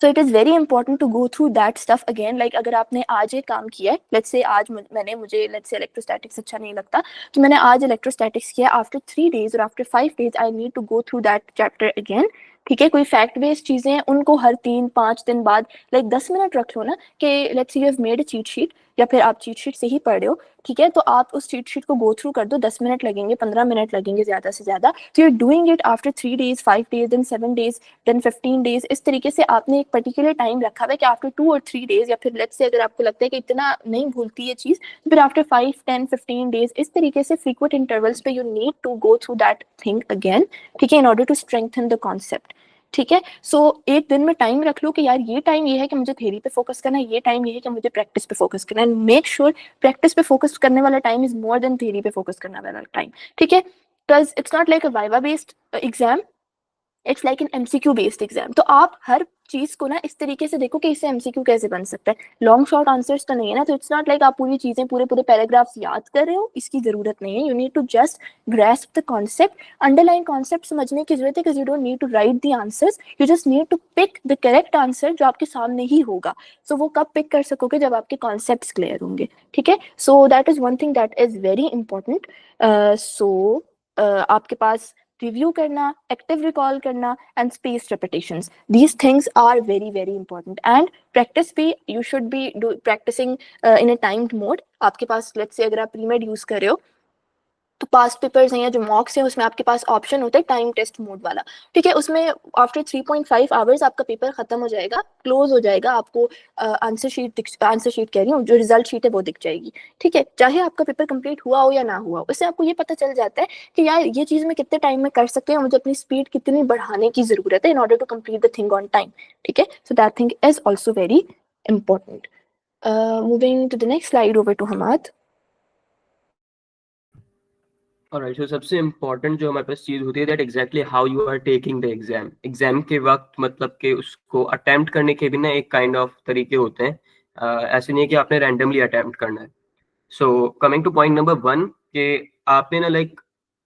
so it is very important to go through that stuff again, like अगर आपने आज एक काम किया है, let's say आज मुझे let's say electrostatics अच्छा नहीं लगता, तो मैंने आज electrostatics किया, after 3 days or after 5 days I need to go through that chapter again, ठीक है, कोई फैक्ट बेस्ड चीजें हैं उनको हर 3 5 दिन बाद लाइक 10 मिनट रख लो ना, कि let's say you have made a cheat sheet या फिर आप चीट शीट से ही पढ़ रहे हो, ठीक है, तो आप उस चीट शीट को गो थ्रू कर दो, 10 मिनट लगेंगे, 15 मिनट लगेंगे ज्यादा से ज्यादा, तो you are doing it after 3 days 5 days then 7 days then 15 days, इस तरीके से आपने एक पर्टिकुलर टाइम रखा हुआ है कि आफ्टर 2 और 3 days, या फिर लेट्स से अगर आपको लगता है कि इतना नहीं भूलती है चीज, तो फिर आफ्टर 5 10 15 days इस तरीके से फ्रीक्वेंट इंटरवल्स पे you need to go through that thing again, ठीक है, in order to strengthen the concept, ठीक है, सो एक दिन में टाइम रख लो कि यार ये टाइम ये है कि मुझे थ्योरी पे फोकस करना है, ये टाइम ये है कि मुझे प्रैक्टिस पे फोकस करना है, एंड मेक श्योर प्रैक्टिस पे फोकस करने वाला time is more than theory पे फोकस करने वाला टाइम, ठीक है, because it's not like a viva based exam, it's like an MCQ based exam, तो आप हर चीज को ना इस तरीके से देखो कि इससे एमसीक्यू कैसे बन सकता है, लॉन्ग शॉर्ट आंसर्स तो नहीं है ना, तो इट्स नॉट लाइक आप पूरी चीजें पूरे पूरे पैराग्राफ्स याद कर रहे हो, इसकी जरूरत नहीं है, you need to just grasp the concept, underline concept समझने की जरूरत है, because you don't need to write the answers, you just need to pick the correct answer जो आपके सामने ही होगा, सो वो कब पिक कर सकोगे, जब आपके कॉन्सेप्ट्स क्लियर होंगे, ठीक है, so that is one thing that is very important, so आपके पास रिव्यू करना, एक्टिव रिकॉल करना and space repetitions, these things are very very important, and practice भी you should be practicing in a timed mode, आपके पास let's say अगर आप premade use कर रहे हो तो पास्ट पेपर्स हैं या जो मॉक्स हैं उसमें आपके पास ऑप्शन होता है टाइम टेस्ट मोड वाला, ठीक है, उसमें आफ्टर 3.5 आवर्स आपका पेपर खत्म हो जाएगा, क्लोज हो जाएगा, आपको आंसर शीट कह रही हूँ, जो रिजल्ट शीट है वो दिख जाएगी, ठीक है, चाहे आपका पेपर कंप्लीट हुआ हो या ना हुआ हो, उससे आपको ये पता चल जाता है कि यार ये चीज मैं कितने टाइम में कर सकते हैं, मुझे अपनी स्पीड कितनी बढ़ाने की जरूरत है in order to complete the thing on time, ठीक है, so that thing is also very important. Moving to the next slide, over to Hamad. Alright, so सबसे इम्पोर्टेंट जो हमारे पास चीज़ होती है that exactly how you are taking the exam, exam के वक्त मतलब कि उसको अटेम्प्ट करने के भी ना एक काइंड ऑफ तरीके होते हैं, ऐसे नहीं है कि आपने रैंडमली अटेम्प्ट करना है। So coming two point number 1 कि आपने ना लाइक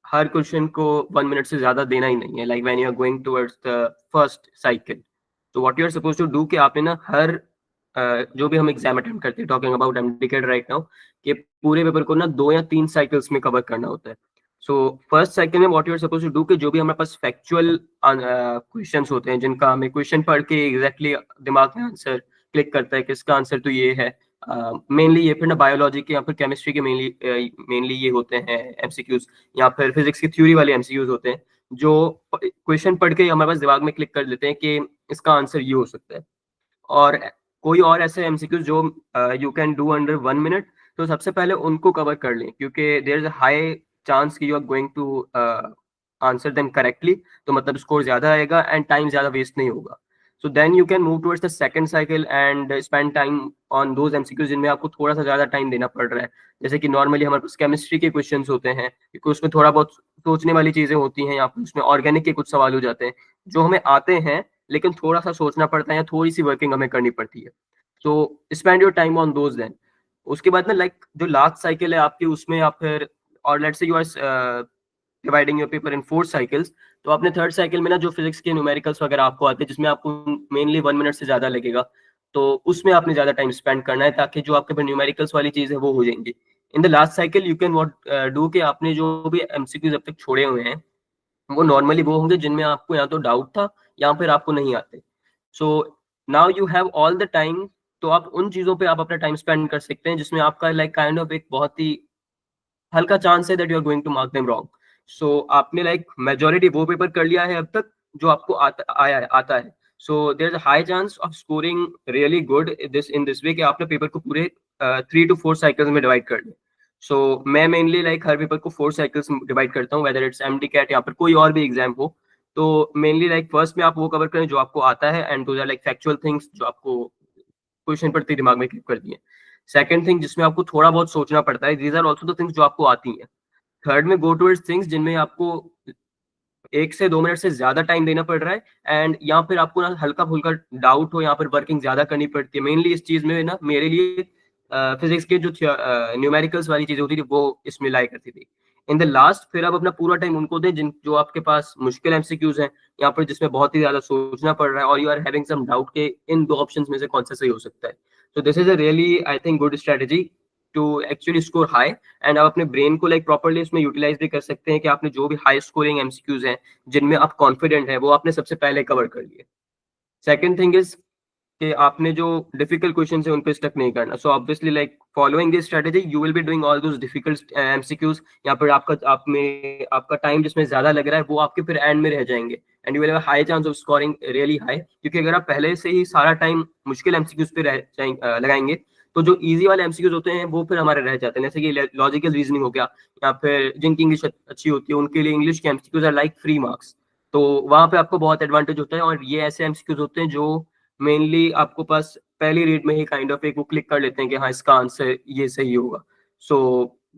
हर क्वेश्चन को 1 मिनट से ज़्यादा देना ही नहीं है, like when you are going towards the first cycle, तो what you are suppose to do कि आपने ना हर जो भी हम एग्जाम अटेम्प्ट करते हैं, talking about MDCAT right now, कि पूरे पेपर को ना 2 या 3 साइकिल्स में कवर करना होता है। सो फर्स्ट साइकिल में what you are suppose to do कि जो भी हमारे पास फैक्चुअल क्वेश्चंस होते हैं, जिनका हमें क्वेश्चन पढ़ के एग्जैक्टली दिमाग में आंसर क्लिक करता है कि इसका आंसर तो ये है, मेनली ये फिर ना बायोलॉजी के या फिर केमिस्ट्री के मेनली ये होते हैं एमसीक्यूज, या फिर फिजिक्स की थ्योरी वाले एमसीक्यूज होते हैं जो क्वेश्चन पढ़ के हमारे पास दिमाग में क्लिक कर लेते हैं कि इसका आंसर ये हो सकता है। और कोई और ऐसे एमसीक्यूज जो you can do under 1 minute, तो सबसे पहले उनको कवर कर लें, क्योंकि there is a high chance कि you are going to answer them correctly, तो मतलब स्कोर ज्यादा आएगा एंड टाइम ज्यादा वेस्ट नहीं होगा। So then you can move towards the second cycle and spend time on those MCQs जिनमें आपको थोड़ा सा ज्यादा टाइम देना पड़ रहा है। जैसे कि नॉर्मली हमारे पास केमिस्ट्री के क्वेश्चंस होते हैं, क्योंकि उसमें थोड़ा बहुत सोचने वाली चीजें होती हैं, या फिर उसमें ऑर्गेनिक के कुछ सवाल हो जाते हैं जो हमें आते हैं लेकिन थोड़ा सा सोचना पड़ता है या थोड़ी सी वर्किंग हमें करनी पड़ती है। So spend your time on those then. उसके बाद ना लाइक जो लास्ट साइकिल है आपकी, उसमें आप फिर, और let's say you are dividing your paper in 4 cycles, तो आपने थर्ड साइकिल में ना जो फिजिक्स के न्यूमेरिकल्स वगैरह आपको आते हैं जिसमें आपको मेनली 1 मिनट से ज्यादा लगेगा, तो उसमें आपने ज्यादा टाइम स्पेंड करना है ताकि जो आपके पास न्यूमेरिकल्स वाली चीज है वो हो जाएंगी। In the last cycle you can what do कि आपने जो भी एमसीक्यूज अब तक छोड़े हुए हैं वो नॉर्मली वो होंगे जिनमें आपको या तो डाउट था या फिर आपको नहीं आते। सो now you have all the time, तो आप उन चीजों पे आप अपना टाइम स्पेंड कर सकते हैं जिसमें आपका लाइक काइंड ऑफ एक बहुत ही हल्का चांस है that you are going to mark them wrong. So आपने लाइक मेजोरिटी वो पेपर कर लिया है अब तक जो आपको आता है। So there is a high chance of scoring really good this in this way कि आपने पेपर को पूरे 3 to 4 साइकिल्स में डिवाइड कर लिया। सो मैं मेनली लाइक हर पेपर को 4 साइकिल्स में डिवाइड करता हूँ, वेदर इट्स एमडी कैट या फिर कोई और भी एग्जाम हो। तो मेनली लाइक फर्स्ट में आप वो कवर करें जो आपको आता है, and those are like factual things जो आपको क्वेश्चन पढ़ते ही दिमाग में क्लिक कर दिए। सेकंड थिंग जिसमें आपको थोड़ा बहुत सोचना पड़ता है, these are also the things जो आपको आती हैं। थर्ड में गो टूवर्ड्स थिंग्स जिनमें आपको 1 से 2 मिनट से ज्यादा टाइम देना पड़ रहा है, एंड यहाँ फिर आपको ना हल्का फुल्का डाउट हो, यहाँ पर वर्किंग ज्यादा करनी पड़ती है। मेनली इस चीज में ना मेरे लिए फिजिक्स के जो न्यूमेरिकल्स वाली चीजें होती थी वो इसमें लाई करती थी। इन द लास्ट फिर आप अपना पूरा टाइम उनको दें जिन जो आपके पास मुश्किल एमसीक्यूज हैं, यहाँ पर जिसमें बहुत ही ज्यादा सोचना पड़ रहा है और you are having some doubt के इन दो ऑप्शंस में से कौन सा सही हो सकता है। तो this is a really I think good strategy to actually score high, and आप अपने ब्रेन को लाइक प्रॉपर्ली उसमें यूटिलाइज भी कर सकते हैं कि आपने जो भी हाई स्कोरिंग एमसीक्यूज हैं जिनमें आप कॉन्फिडेंट है वो आपने सबसे पहले कवर कर लिए। सेकंड थिंग इज कि आपने जो डिफिकल्ट क्वेश्चन है उन पे स्टक नहीं करना। So obviously like following this strategy you will be doing all those difficult MCQs, या फिर आपका टाइम जिसमें ज्यादा लग रहा है वो आपके फिर एंड में रह जाएंगे, and you will have a high chance of scoring really high. क्योंकि अगर आप पहले से ही सारा टाइम मुश्किल एमसीक्यूज पे लगाएंगे तो जो इजी वाले एमसीक्यूज होते हैं वो फिर हमारे रह जाते हैं, जैसे कि लॉजिकल रीजनिंग हो गया, या फिर जिनकी इंग्लिश अच्छी होती है उनके लिए इंग्लिश के MCQs are like free marks. तो वहां पे आपको बहुत एडवांटेज होता है, और ये ऐसे एमसीक्यूज होते हैं जो मेनली आपको पास पहली रीड में ही काइंड ऑफ एक वो क्लिक कर लेते हैं कि हाँ इसका आंसर ये सही होगा। So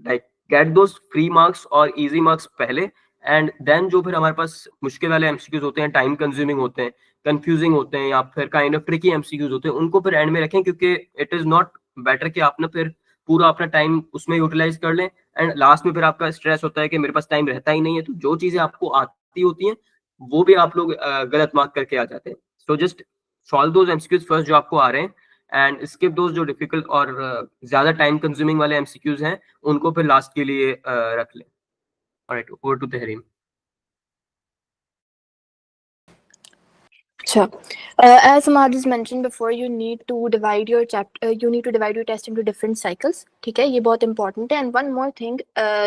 like get those free marks और इजी मार्क्स पहले, एंड देन जो फिर हमारे पास मुश्किल वाले एमसीक्यूज होते हैं, टाइम कंज्यूमिंग होते हैं, कंफ्यूजिंग होते हैं, या फिर काइंड ऑफ ट्रिकी एमसीक्यूज होते हैं, उनको फिर एंड में रखें, क्योंकि इट इज नॉट बेटर कि आप ना फिर पूरा अपना टाइम उसमें यूटिलाइज कर लें एंड लास्ट में फिर आपका स्ट्रेस होता है कि मेरे पास टाइम रहता ही नहीं है। तो जो चीजें आपको आती होती हैं वो भी आप लोग गलत मार्क करके आ जाते हैं। So just solve those MCQs first जो आपको आ रहे हैं, एंड स्किप दोज जो डिफिकल्ट और ज्यादा टाइम कंज्यूमिंग वाले एमसीक्यूज हैं उनको फिर लास्ट के लिए रख लें। Alright, over to Tahreem. Sure. As Ahmad has mentioned before, you need to divide your test into different cycles. ठीक है, ये बहुत important है. And one more thing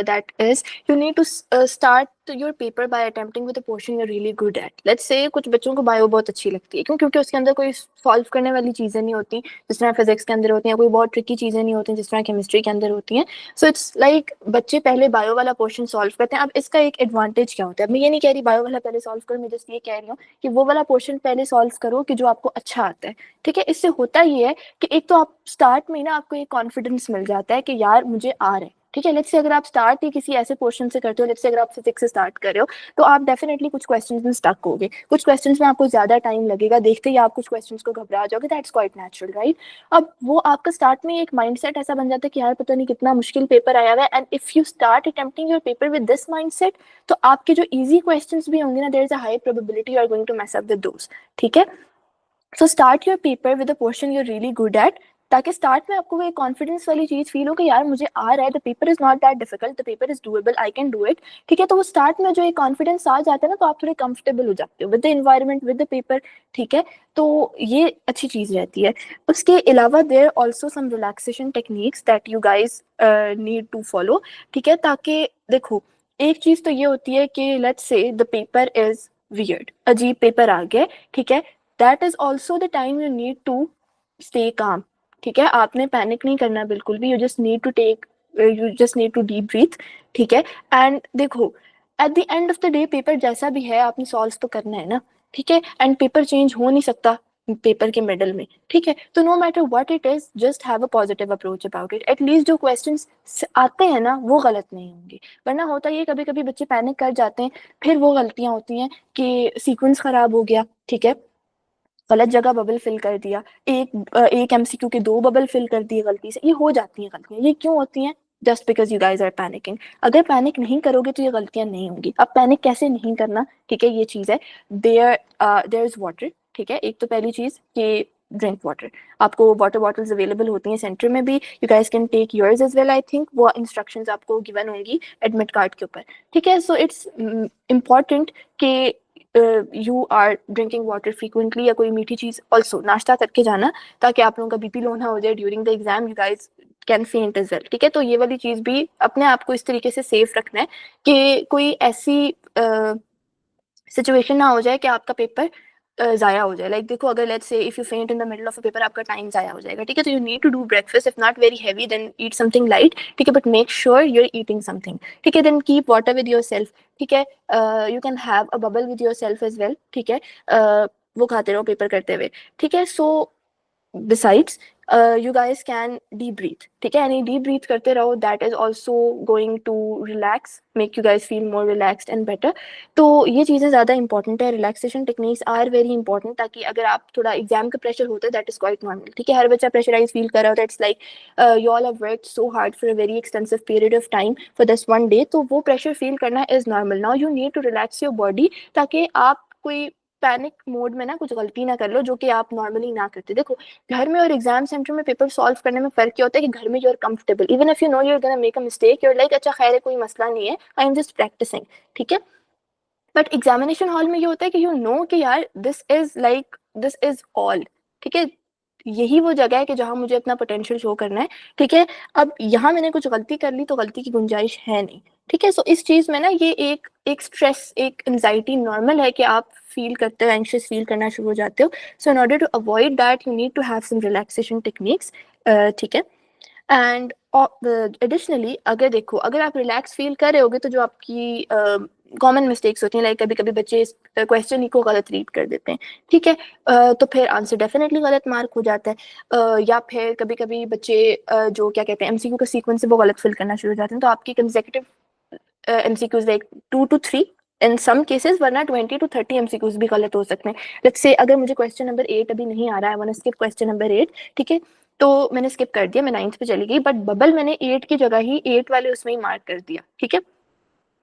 that is you need to start your paper by attempting with a portion you're really good at. Let's say कुछ बच्चों को bio बहुत अच्छी लगती है, क्योंकि उसके अंदर कोई सॉल्व करने वाली चीजें नहीं होती जिस तरह फिजिक्स के अंदर होती हैं, कोई बहुत ट्रिकी चीजें नहीं होती जिस तरह केमिस्ट्री के अंदर होती हैं. सो इट्स लाइक बच्चे पहले बायो वाला पोर्शन सॉल्व करते हैं. अब इसका एक एडवांटेज क्या होता है, मैं ये नहीं कह रही बायो वाला पहले सॉल्व करो, मैं जस्ट ये कह रही हूँ कि वो वाला पोर्शन पहले सॉल्व करो कि जो आपको अच्छा आता है. ठीक है, इससे होता ये है कि एक तो आप स्टार्ट में ना आपको एक कॉन्फिडेंस मिल जाता है कि यार मुझे आ रहा है. ठीक है, लेट्स से अगर आप स्टार्ट ही किसी ऐसे पोर्शन से करते हो, लेट्स से अगर आप फिजिक्स से स्टार्ट कर रहे हो, तो आप डेफिनेटली कुछ क्वेश्चंस में स्टक होगे, कुछ क्वेश्चंस में आपको ज्यादा टाइम लगेगा, देखते ही आप कुछ क्वेश्चंस को घबरा जाओगे. That's quite natural, right? अब वो आपका स्टार्ट में एक माइंडसेट ऐसा बन जाता है कि यार पता नहीं कितना मुश्किल पेपर आया हुआ है, and if you start attempting your paper with this mindset, तो आपके जो इजी क्वेश्चंस भी होंगे ना, there is a high probability you are going to mess up with those. ठीक है, so start your paper with a portion you're really good at. ताकि start में आपको एक कॉन्फिडेंस वाली चीज फील हो कि यार मुझे आ रहा है, the paper is not that difficult, the paper is doable, I can do it. ठीक है, तो वो स्टार्ट में जो एक कॉन्फिडेंस आ जाता है ना, तो आप थोड़े कंफर्टेबल हो जाते हो with the environment, with the paper. ठीक है, तो ये अच्छी चीज रहती है। उसके अलावा there also some relaxation techniques that you guys need to follow. ठीक है, ताकि देखो एक चीज तो ये होती है कि let's say the paper is weird, अजीब पेपर आ गया, ठीक है, that is also the time you need to stay calm. ठीक है, आपने पैनिक नहीं करना बिल्कुल भी, you just need to deep breath. ठीक है, एंड देखो at the end of the day paper जैसा भी है आपने सॉल्व तो करना है ना। ठीक है, एंड पेपर चेंज हो नहीं सकता पेपर के मिडल में। ठीक है, तो no matter what it is, just have a positive approach about it. At least जो क्वेश्चंस आते हैं ना वो गलत नहीं होंगे, वरना होता ये कभी कभी बच्चे पैनिक कर जाते हैं, फिर वो गलतियां होती हैं कि सीक्वेंस खराब हो गया। ठीक है, गलत जगह बबल फिल कर दिया, एक एमसीक्यू के 2 बबल फिल कर दिए गलती से। ये हो जाती हैं गलतियां, ये क्यों होती हैं? Just because you guys are panicking. अगर पैनिक नहीं करोगे तो ये गलतियां नहीं होंगी। अब पैनिक कैसे नहीं करना, ठीक है, ये चीज है। There is water. ठीक है, एक तो पहली चीज कि ड्रिंक वाटर। आपको वाटर बॉटल्स अवेलेबल होती हैं सेंटर में भी, you guys can take yours as well. I think वो इंस्ट्रक्शंस आपको गिवन होंगी एडमिट कार्ड के ऊपर। ठीक है, सो इट्स इम्पॉर्टेंट कि you are drinking water frequently, या कोई मीठी चीज ऑल्सो नाश्ता करके जाना, ताकि आप लोगों का बीपी लो ना हो जाए during the exam, you guys can फेंट एज वेल। ठीक है, तो ये वाली चीज भी अपने आप को इस तरीके से सेफ रखना है कि कोई ऐसी सिचुएशन ना हो जाए कि आपका पेपर जाया हो जाए। लाइक देखो, अगर let's say if you faint in the middle of a paper, आपका टाइम जाया हो जाएगा। ठीक है, तो you need to do breakfast, if not very heavy then eat something light. ठीक है, but make sure you are eating something. ठीक है, then keep water with your self. ठीक है, you can have a bubble with your self as well. ठीक है, वो खाते रहो पेपर करते हुए। ठीक है, सो besides you guys can deep breathe. ठीक है, यानी deep breathe करते रहो, that is also going to relax, make you guys feel more relaxed and better. तो ये चीज़ें ज़्यादा इंपॉर्टेंट है, relaxation techniques are very important, ताकि अगर आप थोड़ा एग्जाम का प्रेशर होता है दैट इज क्वाइट नॉर्मल। ठीक है, हर बच्चा प्रेशराइज फील कर रहा होता है, it's like you all have worked so hard for a very extensive period of time for this one day, तो वो प्रेशर फील करना is normal. Now you need to relax your body, ताकि आप कोई पैनिक मोड में ना कुछ गलती ना कर लो जो कि आप नॉर्मली ना करते। देखो, घर में और एग्जाम सेंटर में पेपर सॉल्व करने में फर्क क्या होता है कि घर में you are comfortable, even if you know you are gonna make a mistake, you are like अच्छा खैर है, कोई मसला नहीं है, आई एम जस्ट प्रैक्टिसिंग। ठीक है, बट एग्जामिनेशन हॉल में ये होता है कि यू नो कि यार दिस इज ऑल। ठीक है, यही वो जगह है कि जहां मुझे अपना पोटेंशियल शो करना है। ठीक है, अब यहाँ मैंने कुछ गलती कर ली तो गलती की गुंजाइश है नहीं। ठीक है, सो इस चीज में ना ये एक स्ट्रेस, एक एंजाइटी नॉर्मल है कि आप फील करते हो, एंशियस फील करना शुरू हो जाते हो। So in order to avoid that you need to have some relaxation techniques. ठीक है, एंड एडिशनली अगर देखो, अगर आप रिलैक्स फील कर रहे होगे तो जो आपकी कॉमन मिस्टेक्स होती हैं, लाइक कभी कभी बच्चे इस क्वेश्चन ही को गलत रीड कर देते हैं। ठीक है, तो फिर आंसर डेफिनेटली गलत मार्क हो जाता है। या फिर कभी कभी बच्चे जो क्या कहते हैं एमसीक्यू का सीक्वेंस है वो गलत फिल करना शुरू हो जाते हैं, तो आपकी consecutive MCQs like 2 to 3 in some cases, वरना 20 to 30 एमसीक्यूज भी गलत हो सकते हैं। लेट्स से अगर मुझे क्वेश्चन नंबर 8 अभी नहीं आ रहा है, मैंने स्किप क्वेश्चन नंबर 8। ठीक है, तो मैंने स्किप कर दिया, मैं 9th पे चली गई, बट बबल मैंने 8 की जगह ही 8 वाले उसमें ही मार्क कर दिया। ठीक है,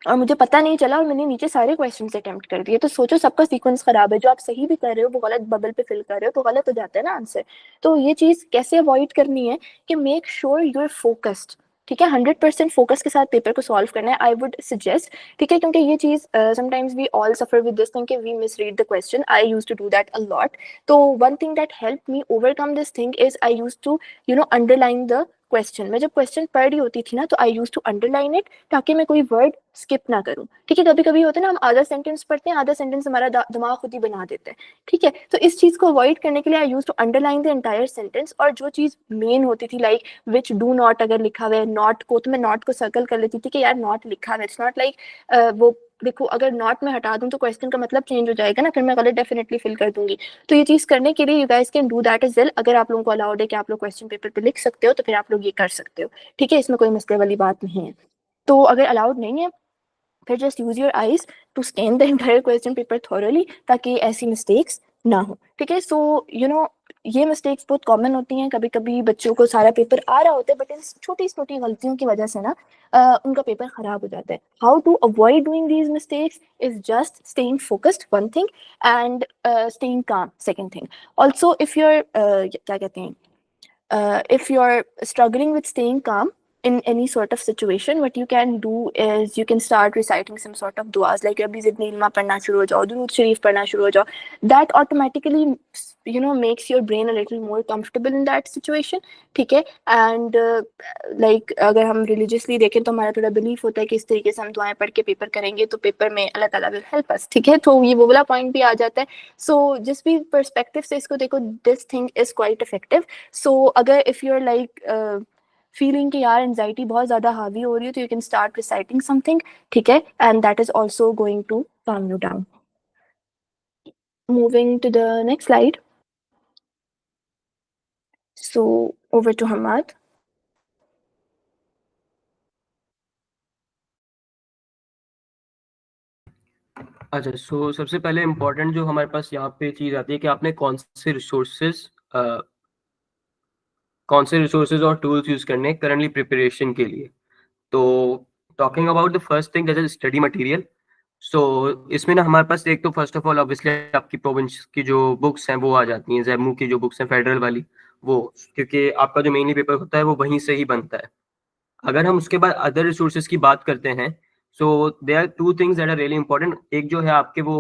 और मुझे पता नहीं चला और मैंने नीचे सारे क्वेश्चन अटेम्प्ट कर दिए। तो सोचो, सबका सीक्वेंस खराब है, जो आप सही भी कर रहे हो वो गलत बबल पे फिल कर रहे हो, तो गलत हो जाता है ना आंसर। तो ये चीज कैसे अवॉइड करनी है कि make sure you are focused. ठीक है, 100% फोकस के साथ पेपर को सॉल्व करना है, आई वुड सजेस्ट। ठीक है, क्योंकि ये चीज sometimes we all suffer with this thing कि we misread the question, I used to do that a lot. तो one thing that help me overcome this thing is I used to underline the question. मैं जब question पढ़ रही होती थी ना, तो I used to underline it, ताकि मैं कोई वर्ड स्किप ना करूं। ठीक है, कभी कभी होता है ना, हम आधा सेंटेंस पढ़ते हैं, आधा सेंटेंस हमारा दिमाग खुद ही बना देता है। ठीक है, तो इस चीज को अवॉइड करने के लिए I used to underline the entire sentence, और जो चीज मेन होती थी लाइक विच डू नॉट, अगर लिखा हुआ है नॉट को, तो मैं नॉट को सर्कल कर लेती थी कि यार नॉट लिखा हुआ है, इट्स नॉट लाइक वो देखो, अगर नॉट में हटा दूं तो क्वेश्चन का मतलब चेंज हो जाएगा ना, फिर मैं गलत डेफिनेटली फिल कर दूंगी। तो ये चीज करने के लिए you guys can do that as well. अगर आप लोगों को अलाउड है कि आप लोग क्वेश्चन पेपर पे लिख सकते हो, तो फिर आप लोग ये कर सकते हो। ठीक है, इसमें कोई मसले वाली बात नहीं है। तो अगर अलाउड नहीं है, फिर just use your eyes to scan the entire question paper thoroughly, ताकि ऐसी मिस्टेक्स ना हो। ठीक है, सो ये मिस्टेक्स बहुत कॉमन होती हैं। कभी कभी बच्चों को सारा पेपर आ रहा होता है, बट इन छोटी छोटी गलतियों की वजह से ना उनका पेपर खराब हो जाता है। How to avoid doing these mistakes is just staying focused, one thing, and staying calm, second thing. Also if your क्या कहते हैं, if you're struggling with staying calm in any sort of situation, what you can do is you can start reciting some sort of duas, like abhi zidni ilma padhna shuru ho jao, durood sharif padhna shuru ho jao. That automatically, you know, makes your brain a little more comfortable in that situation. ठीक है? And like अगर हम religiously देखें तो हमारा थोड़ा belief होता है कि इस तरीके से हम दुआएं पढ़ के पेपर करेंगे तो पेपर में अल्लाह ताला will help us. ठीक है? तो ये वो वाला पॉइंट भी आ जाता है. So जिस भी पर्सपेक्टिव से इसको देखो, this thing is quite effective. So अगर if you're like feeling कि यार anxiety बहुत ज़्यादा हावी हो रही है, तो you can start reciting something, ठीक है? And that is also going to calm you down. Moving to the next slide. So over to Hamad. अच्छा, सो सबसे पहले इम्पोर्टेंट जो हमारे पास यहाँ पे चीज़ आती है कि आपने कौन से रिसोर्सेज और टूल्स यूज़ करने करंटली प्रिपरेशन के लिए. तो talking about the first thing that is study material. So इसमें ना हमारे पास एक तो फर्स्ट ऑफ ऑल ऑब्वियसली आपकी प्रोविंस की जो बुक्स हैं वो आ जाती हैं, जैमू की जो बुक्स हैं फेडरल वाली, वो, क्योंकि आपका जो मेनली पेपर होता है वो वहीं से ही बनता है. अगर हम उसके बाद अदर रिसोर्सेज की बात करते हैं, so they are two things that are really important. एक जो है आपके वो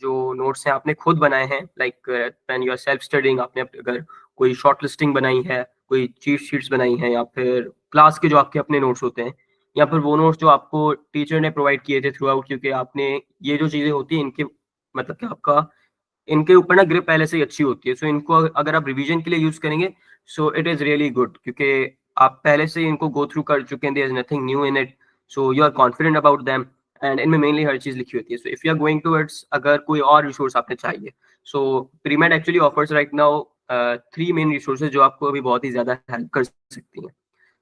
जो नोट्स हैं आपने खुद बनाए हैं, like when you are self studying, आपने अगर कोई शॉर्ट लिस्टिंग बनाई है, कोई चीट शीट्स बनाई हैं, या फिर क्लास के जो आपके अपने नोट्स होते हैं, या फिर वो नोट्स जो आपको टीचर ने प्रोवाइड किए थे थ्रू आउट, क्योंकि आपने ये जो चीज़ें होती हैं इनके मतलब कि आपका इनके ऊपर ना ग्रिप पहले से ही अच्छी होती है. सो इनको अगर आप रिवीजन के लिए यूज करेंगे, सो इट इज रियली गुड, क्योंकि आप पहले से इनको गो थ्रू कर चुके हैं. There is nothing new in it, so you are confident about them, and इनमें मेनली हर चीज लिखी होती है. So if you are going towards अगर कोई और रिसोर्स आपने चाहिए, so PreMed actually offers right now 3 main resources जो आपको अभी बहुत ही ज्यादा हेल्प कर सकती हैं.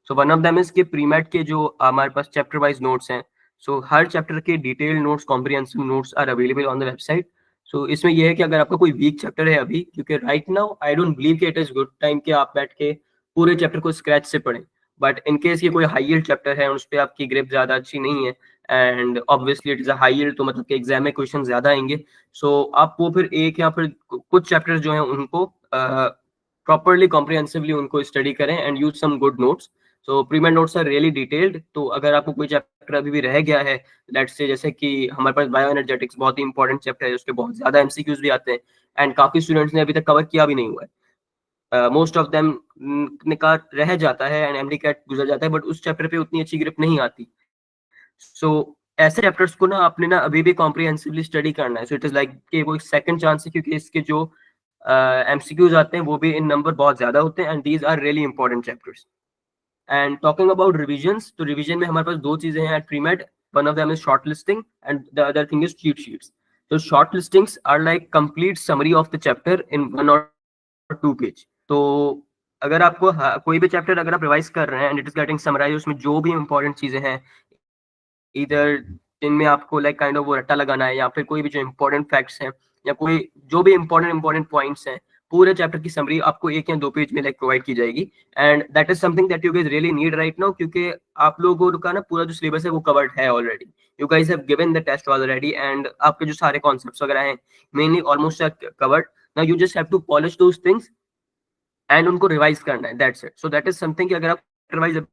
So one of them is कि प्रीमेड के जो हमारे पास चैप्टर वाइज नोट्स हैं, सो हर चैप्टर के detailed notes, comprehensive notes are available on the website. So इसमें यह है कि अगर आपका कोई वीक चैप्टर है अभी, क्योंकि right now I don't believe कि इट इज गुड टाइम कि आप बैठ के पूरे चैप्टर को स्क्रैच से पढ़ें, बट इन केस ये कोई हाई यील्ड चैप्टर है और उस पर आपकी ग्रिप ज्यादा अच्छी नहीं है, and obviously it is a high yield, तो मतलब कि एग्जाम में क्वेश्चन ज्यादा आएंगे, सो आप वो फिर एक या फिर कुछ चैप्टर्स जो हैं उनको प्रॉपरली कॉम्प्रिहेंसिवली उनको स्टडी करें and use some good notes. So premed notes are really detailed. तो अगर आपको कोई चैप्टर अभी भी रह गया है, लेट्स से जैसे कि हमारे पास बायो एनर्जेटिक्स बहुत ही इंपॉर्टेंट चैप्टर है, उसके बहुत ज्यादा एमसीक्यूज भी आते हैं एंड काफी स्टूडेंट्स ने अभी तक कवर किया भी नहीं हुआ है. मोस्ट ऑफ देम निकाल रह जाता है एंड एमडी कैट गुजर जाता है, बट उस चैप्टर पे उतनी अच्छी ग्रिप नहीं आती. सो ऐसे चैप्टर्स को ना आपने ना अभी भी कॉम्प्रिहेंसिवली स्टडी करना है. सो इट इज लाइक कि वो एक सेकंड चांस है, क्योंकि इसके जो एमसीक्यूज आते हैं वो भी इन नंबर बहुत ज्यादा होते हैं, and these are really important chapters. And talking about revisions, तो revision में हमारे पास दो चीजें हैं at pre-med. One of them is shortlisting and the other thing is cheat sheets. So shortlistings are like complete summary of the chapter in 1 or 2 page. तो अगर आपको कोई भी चैप्टर अगर आप रिवाइज कर रहे हैं and it is getting summarise, उसमें जो भी इंपॉर्टेंट चीजें हैं, इधर जिनमें आपको लाइक काइंड ऑफ वो रट्टा लगाना है, या फिर कोई भी जो इंपॉर्टेंट फैक्ट्स हैं, या कोई जो भी इंपॉर्टेंट पॉइंट्स हैं, पूरे चैप्टर की समरी आपको 1 या 2 पेज में लाइक प्रोवाइड की जाएगी. And that is something that you guys really need right now, क्योंकि आप लोगों का ना पूरा जो सिलेबस है वो कवर्ड है already. You guys have given the test already and आपके जो सारे कॉन्सेप्ट्स वगैरह हैं mainly almost covered. Now you just have to polish those things and उनको रिवाइज करना है, that's it. So that is something कि अगर आप रिवाइज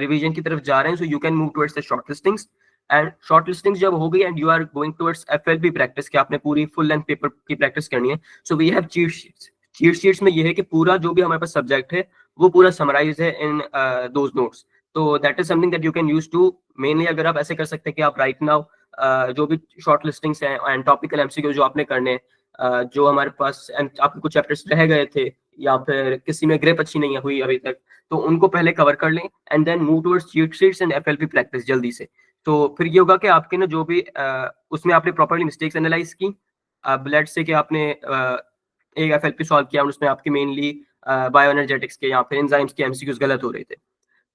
रिवीजन की तरफ जा रहे हैं, so you can move towards the short listings. And short listings जब हो गई and you are going towards FLP practice, कि आपने पूरी फुल लेंथ पेपर की प्रैक्टिस करनी है, so we have cheat sheets. Cheat sheets में ये है कि पूरा जो भी हमारे पास सब्जेक्ट है वो पूरा समराइज है इन दोज नोट्स. तो that is something that you can use to mainly. अगर आप ऐसे कर सकते हैं कि आप राइट नाउ जो भी शॉर्ट लिस्टिंग्स हैं एंड टॉपिकल एमसीक्यू जो आपने करने हैं, जो हमारे पास आपके कुछ चैप्टर्स रह गए थे या फिर किसी में ग्रिप अच्छी नहीं हुई अभी तक, तो उनको पहले कवर कर लें and then move towards cheat sheets and FLP practice जल्दी से. तो फिर ये होगा कि आपके ना जो भी उसमें आपने प्रॉपर्ली मिस्टेक्स एनालाइज की, अब लेट्स से कि आपने एक एफएलपी सॉल्व किया और उसमें आपके मेनली बायो एनर्जेटिक्स के या फिर एंजाइम्स के एमसीक्यूज गलत हो रहे थे,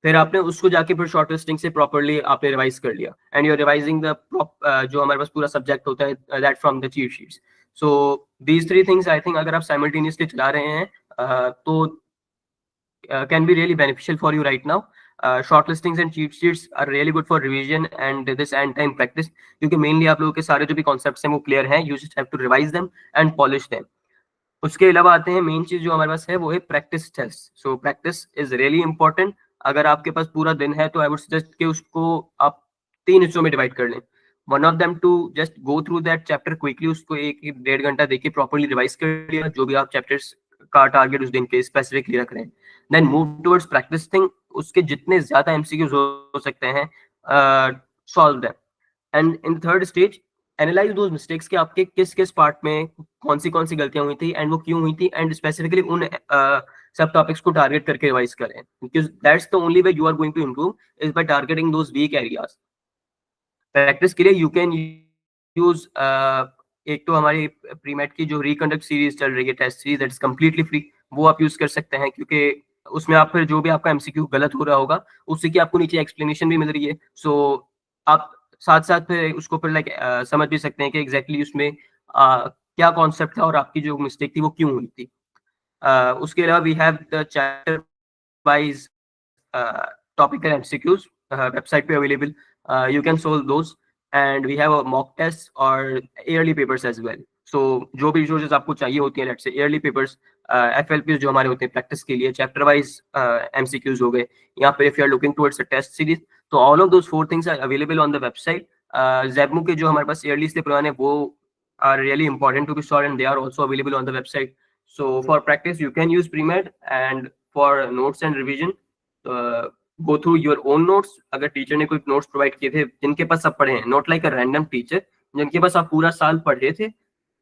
फिर आपने उसको जाके फिर शॉर्ट लिस्टिंग से प्रॉपर्ली आपने रिवाइज कर लिया and you are revising the जो हमारे पास पूरा सब्जेक्ट होता है that from the cheat sheets. So these 3 things I think अगर आप साइमल्टेनियसली चला रहे हैं तो can be really beneficial for you right now. Short listings and cheat sheets are really good for revision and this end time practice, क्योंकि mainly आप लोगों के सारे जो भी concepts हैं वो clear हैं. You just have to revise them and polish them. उसके अलावा आते हैं मेन चीज जो हमारे पास है वो है practice test. So practice is really important. अगर आपके पास पूरा दिन है तो आई वुड सजेस्ट कि उसको आप 3 हिस्सों में डिवाइड कर लें। One of them to just go through that chapter quickly, उसको 1-1.5 घंटा देखिए, प्रॉपरली रिवाइज कर लिया जो भी आप चैप्टर्स का टारगेट उस दिन के स्पेसिफिकली रख रहे हैं। Then move towards practice thing, उसके जितने ज्यादा एमसीक्यूज हो सकते हैं solve them. And in third stage analyse those mistakes कि आपके किस किस पार्ट में कौन सी गलतियां हुई थी एंड वो क्यों हुई थी, एंड स्पेसिफिकली उन सब टॉपिक्स को टारगेट करके रिवाइज करें, because that's the only way you are going to improve is by targeting those weak areas. Practice के लिए यू कैन यूज एक तो हमारी प्रीमेट की जो रिकंडक्ट सीरीज चल रही है, test series that is completely free, वो आप यूज कर सकते हैं, क्योंकि उसमें आप फिर जो भी आपका एमसीक्यू गलत हो रहा होगा उससे की आपको नीचे एक्सप्लेनेशन भी मिल रही है। सो आप साथ साथ फिर उसको फिर लाइक समझ भी सकते हैं कि एग्जैक्टली उसमें क्या कॉन्सेप्ट था और आपकी जो मिस्टेक थी वो क्यों हुई थी। उसके अलावा we have the chapter wise topical MCQs website पे available. You can solve those and we have a mock test और yearly papers as well. So जो भी resources आपको चाहिए होती हैं, let's say yearly papers, FLPs जो हमारे होते हैं practice के लिए, chapter wise MCQs हो गए, यहाँ पे if you are looking towards a test series, तो all of those 4 things are available on the website. Zebmu के जो हमारे पास yearly से पुराने वो are really important to be stored and they are also available on the website. So for practice you can use Premed, and for notes and revision go through your own notes. अगर teacher ने कोई notes provide किए थे जिनके पास आप पढ़े हैं, not like a random teacher, जिनके पास आप पूरा साल पढ़े थे,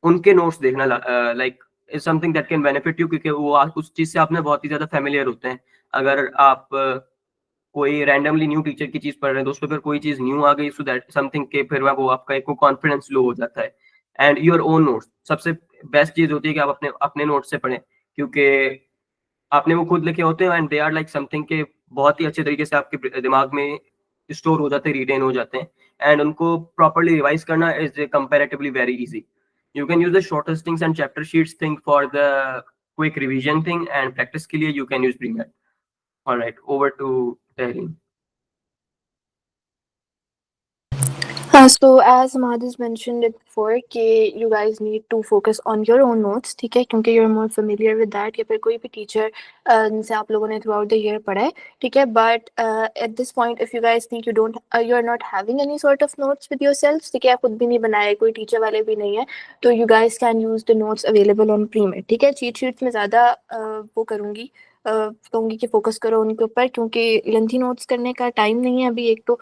उनके नोट्स देखना like is something that can benefit you, क्योंकि वो उस चीज से आपने बहुत ही ज्यादा फेमिलियर होते हैं। अगर आप कोई रैंडमली न्यू टीचर की चीज पढ़ रहे हैं तो उसमें फिर कोई चीज न्यू आ गई, सो दैट समथिंग के फिर वो आपका एक कॉन्फिडेंस लो हो जाता है। एंड योर ओन नोट्स सबसे बेस्ट चीज होती है कि आप अपने अपने नोट्स से पढ़ें, क्योंकि आपने वो खुद लिखे होते हैं and they are like something के बहुत ही अच्छे तरीके से आपके दिमाग में स्टोर हो जाते हैं, रिटेन हो जाते हैं, एंड उनको प्रॉपरली रिवाइज करना is comparatively very easy. You can use the shortest things and chapter sheets thing for the quick revision thing, and practice के लिए you can use PreMed. Alright, over to Tahreen. So as Mahad has mentioned it before कि you guys need to focus on your own notes, ठीक है, क्योंकि you're more familiar with that, या फिर कोई भी teacher से आप लोगों ने throughout the year पढ़ा है, ठीक है, but at this point if you guys think you're not having any sort of notes with yourselves, ठीक है, आप खुद भी नहीं बनाए, कोई teacher वाले भी नहीं है, तो you guys can use the notes available on Premed, ठीक है। cheat sheets में ज़्यादा वो करूँगी, कहूँगी कि फोकस करो उनके ऊपर, क्योंकि लेंथी नोट्स करने का टाइम नहीं है अभी, एक तो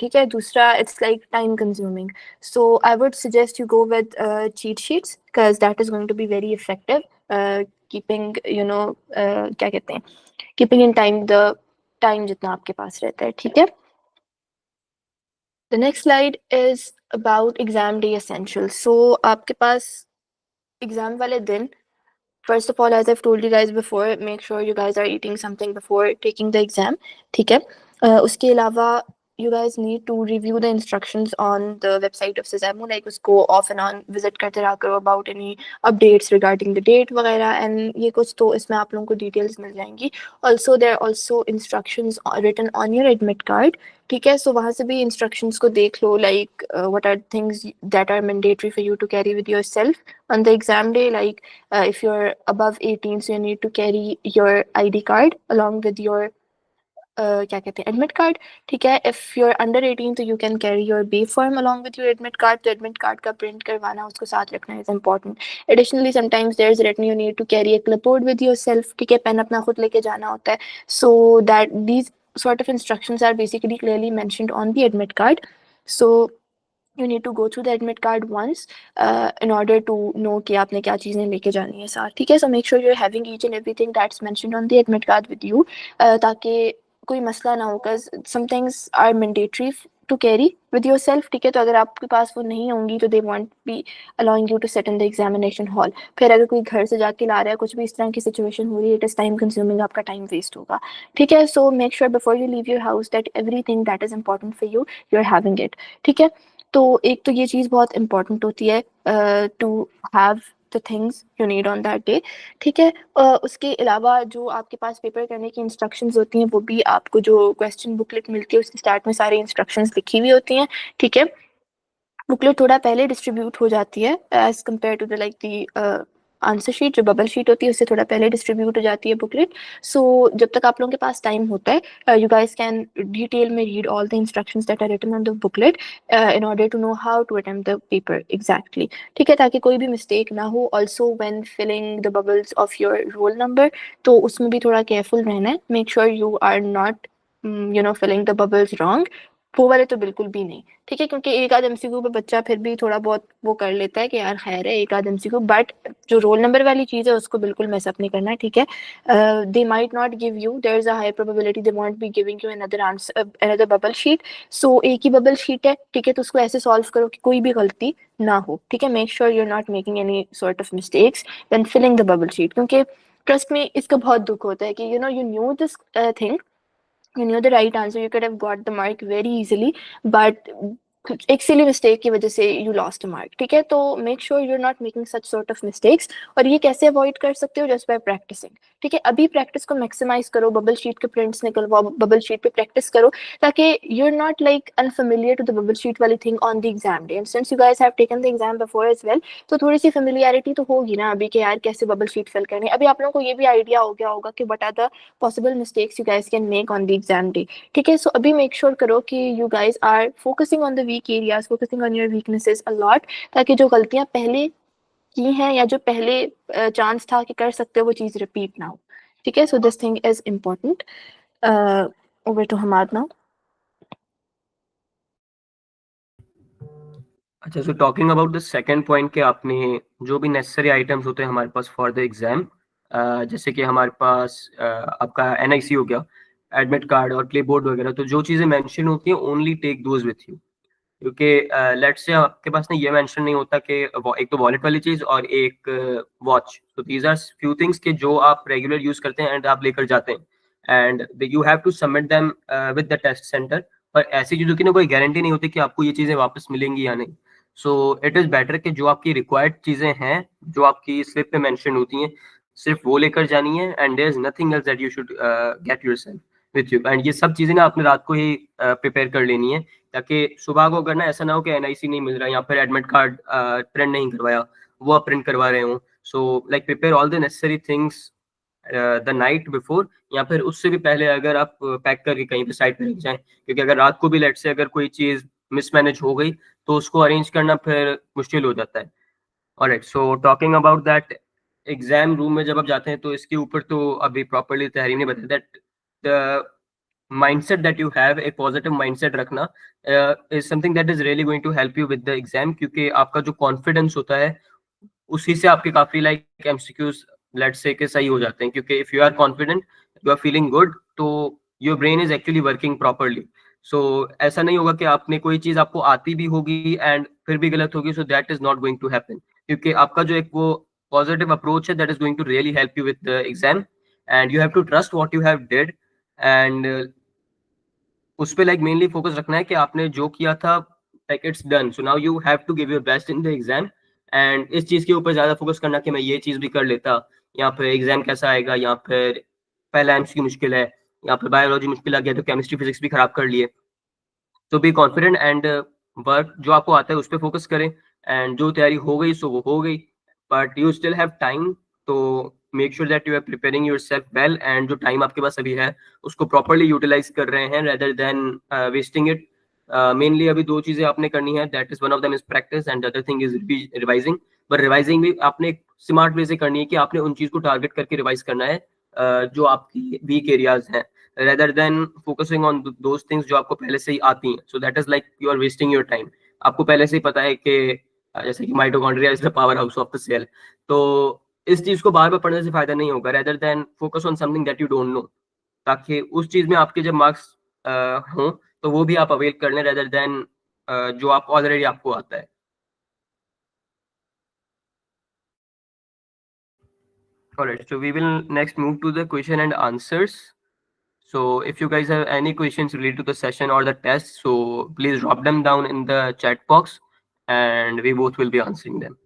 ठीक है, दूसरा it's like time consuming. So I would suggest you go with cheat sheets because that is going to be very effective keeping क्या कहते हैं, keeping in time the time जितना आपके पास रहता है, ठीक है। The next slide is about exam day essential. So आपके पास एग्जाम वाले दिन, first of all, as I've told you guys before, make sure you guys are eating something before taking the exam, ठीक है। उसके अलावा you guys need to review the instructions on the website of SESAMU, like उसको off and on visit करते रहा करो about any updates regarding the date वगैरह, and ये कुछ तो इसमें आप लोगों को details मिल जाएंगी। Also there are also instructions written on your admit card, ठीक है, so वहाँ से भी instructions को देख लो, like what are things that are mandatory for you to carry with yourself on the exam day, like if you're above 18, so you need to carry your ID card along with your क्या कहते हैं admit card, ठीक है। If you are under 18 तो you can carry your B form along with your admit card, तो admit card का print करवाना, उसको साथ रखना is important. Additionally sometimes there is written you need to carry a clipboard with yourself, ठीक है, pen अपना खुद लेके जाना होता है, so that these sort of instructions are basically clearly mentioned on the admit card. So you need to go through the admit card once in order to know कि आपने क्या चीज़ें लेके जानी है साथ, ठीक है। So make sure you're having each and everything that's mentioned on the admit card with you, ताकि कोई मसला ना हो, because some things are mandatory to carry with yourself, ठीक है, तो अगर आपके पास वो नहीं होंगी तो they won't be allowing you to sit in the examination hall। फिर अगर कोई घर से जाके ला रहा है, कुछ भी इस तरह की सिचुएशन हो रही है, it is time consuming, आपका टाइम वेस्ट होगा, ठीक है। So make sure before you leave your house that everything that is important for you, you're having it, ठीक है। तो एक तो ये चीज़ बहुत इंपॉर्टेंट होती है to have the things you need on that day, ठीक है। उसके अलावा जो आपके पास पेपर करने की इंस्ट्रक्शंस होती हैं, वो भी आपको जो क्वेश्चन बुकलेट मिलती है उसके स्टार्ट में सारी इंस्ट्रक्शंस लिखी हुई होती हैं, ठीक है। बुकलेट थोड़ा पहले डिस्ट्रीब्यूट हो जाती है as compare to the like the answer sheet जो बबल शीट होती है उससे थोड़ा पहले डिस्ट्रीब्यूट हो जाती है बुकलेट. सो जब तक आप लोगों के पास टाइम होता है, यू गाइस कैन डिटेल में read all the instructions that are written on the booklet in order to know how to attempt the paper exactly. ठीक है, ताकि कोई भी मिस्टेक ना हो. Also when filling the bubbles of your roll number, तो उसमें भी थोड़ा केयरफुल रहना है. Make sure you are not filling the bubbles wrong. वो वाले तो बिल्कुल भी नहीं. ठीक है, क्योंकि एक आध एमसीक्यू पे बच्चा फिर भी थोड़ा बहुत वो कर लेता है कि यार खैर है एक आध एमसीक्यू, बट जो रोल नंबर वाली चीज है उसको बिल्कुल मैसअप नहीं करना है. ठीक है, they might not give you, there is a high probability they won't be giving you another answer, another bubble sheet. So एक ही बबल शीट है, ठीक है, तो उसको ऐसे सॉल्व करो कि कोई भी गलती ना हो. ठीक है, make sure you are not making any sort of mistakes when filling the bubble sheet. क्योंकि ट्रस्ट में इसका बहुत दुख होता है कि you knew this thing, you knew the right answer, you could have got the mark very easily, but एक silly mistake की वजह से यू लॉस्ट मार्क. ठीक है, तो make sure you are not making such sort of mistakes. और ये कैसे अवॉइड कर सकते हो? Just by practicing. ठीक है, अभी प्रैक्टिस को मैक्सिमाइज करो, बबल शीट के प्रिंट्स निकलवाओ, बबल शीट पे प्रैक्टिस करो, ताकि you are not like unfamiliar to the bubble sheet वाली thing on the exam day. And since you guys have taken the exam before as well, तो थोड़ी सी familiarity तो होगी ना अभी कि यार कैसे बबल शीट फिल करनी है. अभी आप लोगों को ये भी आइडिया हो गया होगा कि what are the possible mistakes you guys can make on the exam day. ठीक है, सो अभी मेक श्योर करो कि you guys are focusing on the weak areas, focusing on your weaknesses a lot, ताकि जो गलतियां पहले की हैं या जो पहले चांस था कि कर सकते हो वो चीज रिपीट ना हो. ठीक है, so this thing is important. Over to Hamad now. अच्छा, so talking about the second point के आपने जो भी नेसेसरी आइटम्स होते हैं हमारे पास फॉर द एग्जाम, जैसे कि हमारे पास आपका एनआईसी हो गया, एडमिट कार्ड और क्ले बोर्ड वगैरह, तो जो चीज़ें मेंशन होती हैं only take those with you. क्योंकि लेट्स से आपके पास ना ये मेंशन नहीं होता कि एक तो वॉलेट वाली चीज़ और एक वॉच, तो दीज आर फ्यू थिंग्स के जो आप रेगुलर यूज करते हैं एंड आप लेकर जाते हैं and you have to submit them with the test centre. पर ऐसी चीज़ों की ना कोई गारंटी नहीं होती कि आपको ये चीज़ें वापस मिलेंगी या नहीं. सो इट इज़ बेटर कि जो आपकी रिक्वायर्ड चीज़ें हैं, जो आपकी स्लिप पे मेंशन होती हैं, सिर्फ वो लेकर जानी है and there is nothing else that you should get yourself with you. And ये सब चीज़ें ना आपने रात को ही प्रिपेयर कर लेनी है, ताकि सुबह को अगर ना ऐसा ना हो कि एनआईसी नहीं मिल रहा या फिर एडमिट कार्ड प्रिंट नहीं करवाया, वो आप प्रिंट करवा रहे हो. So like prepare all the necessary things the night before, या फिर उससे भी पहले अगर आप पैक करके कहीं पे साइड पे रख जाएं, क्योंकि अगर रात को भी लेट से अगर कोई चीज़ मिसमैनेज हो गई तो उसको अरेंज करना फिर मुश्किल हो जाता है. Alright, so talking about that, exam room में जब आप जाते हैं तो इसके ऊपर तो अभी प्रॉपरली तहरीर ने बताया that the mindset that you have, एक पॉजिटिव माइंडसेट रखना is something that is really going to help you with the exam, क्योंकि आपका जो कॉन्फिडेंस होता है उसी से आपके काफी लाइक एमसीक्यूज लेट्स से के सही हो जाते हैं. क्योंकि if you are confident, you are feeling good, तो your brain is actually working properly. So ऐसा नहीं होगा कि आपने कोई चीज आपको आती भी होगी एंड फिर भी गलत होगी. So that is not going to happen, क्योंकि आपका जो एक वो पॉजिटिव अप्रोच है that is going to really help you with the exam. And you have to trust what you have did and उस पे लाइक मेनली फोकस रखना है कि आपने जो किया था like it's done, so now you have to give your best in the exam. And इस चीज के ऊपर ज्यादा फोकस करना कि मैं ये चीज भी कर लेता, या फिर एग्जाम कैसा आएगा, या फिर पहला एमसीक्यू मुश्किल है, या फिर बायोलॉजी मुश्किल आ गया तो केमिस्ट्री फिजिक्स भी खराब कर लिए. तो बी कॉन्फिडेंट एंड वर्क जो आपको आता है उस पर फोकस करें. एंड जो तैयारी हो गई सो वो हो गई, but you still have time. तो make sure that you are preparing yourself well, and जो टाइम आपके पास अभी है उसको प्रॉपरली यूटिलाइज कर रहे हैं rather than wasting it. Mainly अभी दो चीजें आपने करनी है, that is one of them is practice and other thing is revising. पर रिवाइजिंग भी आपने स्मार्ट वे से करनी है कि आपने उन चीज को टारगेट करके रिवाइज करना है जो आपकी वीक एरियाज हैं, rather than focusing on those things जो आपको पहले से ही आती हैं. So that is like you are wasting your time. आपको पहले से ही पता है कि जैसे कि mitochondria is the power house of the cell, तो इस चीज को बार बार पढ़ने से फायदा नहीं होगा. rather than focus on something that you don't know, ताकि उस चीज में आपके जब मार्क्स हों तो वो भी आप अवेल कर लें rather than जो आप ऑलरेडी आपको आता है. Alright, so we will next move to the question and answers. So if you guys have any questions related to the session or the test, so please drop them down in the chat box and we both will be answering them.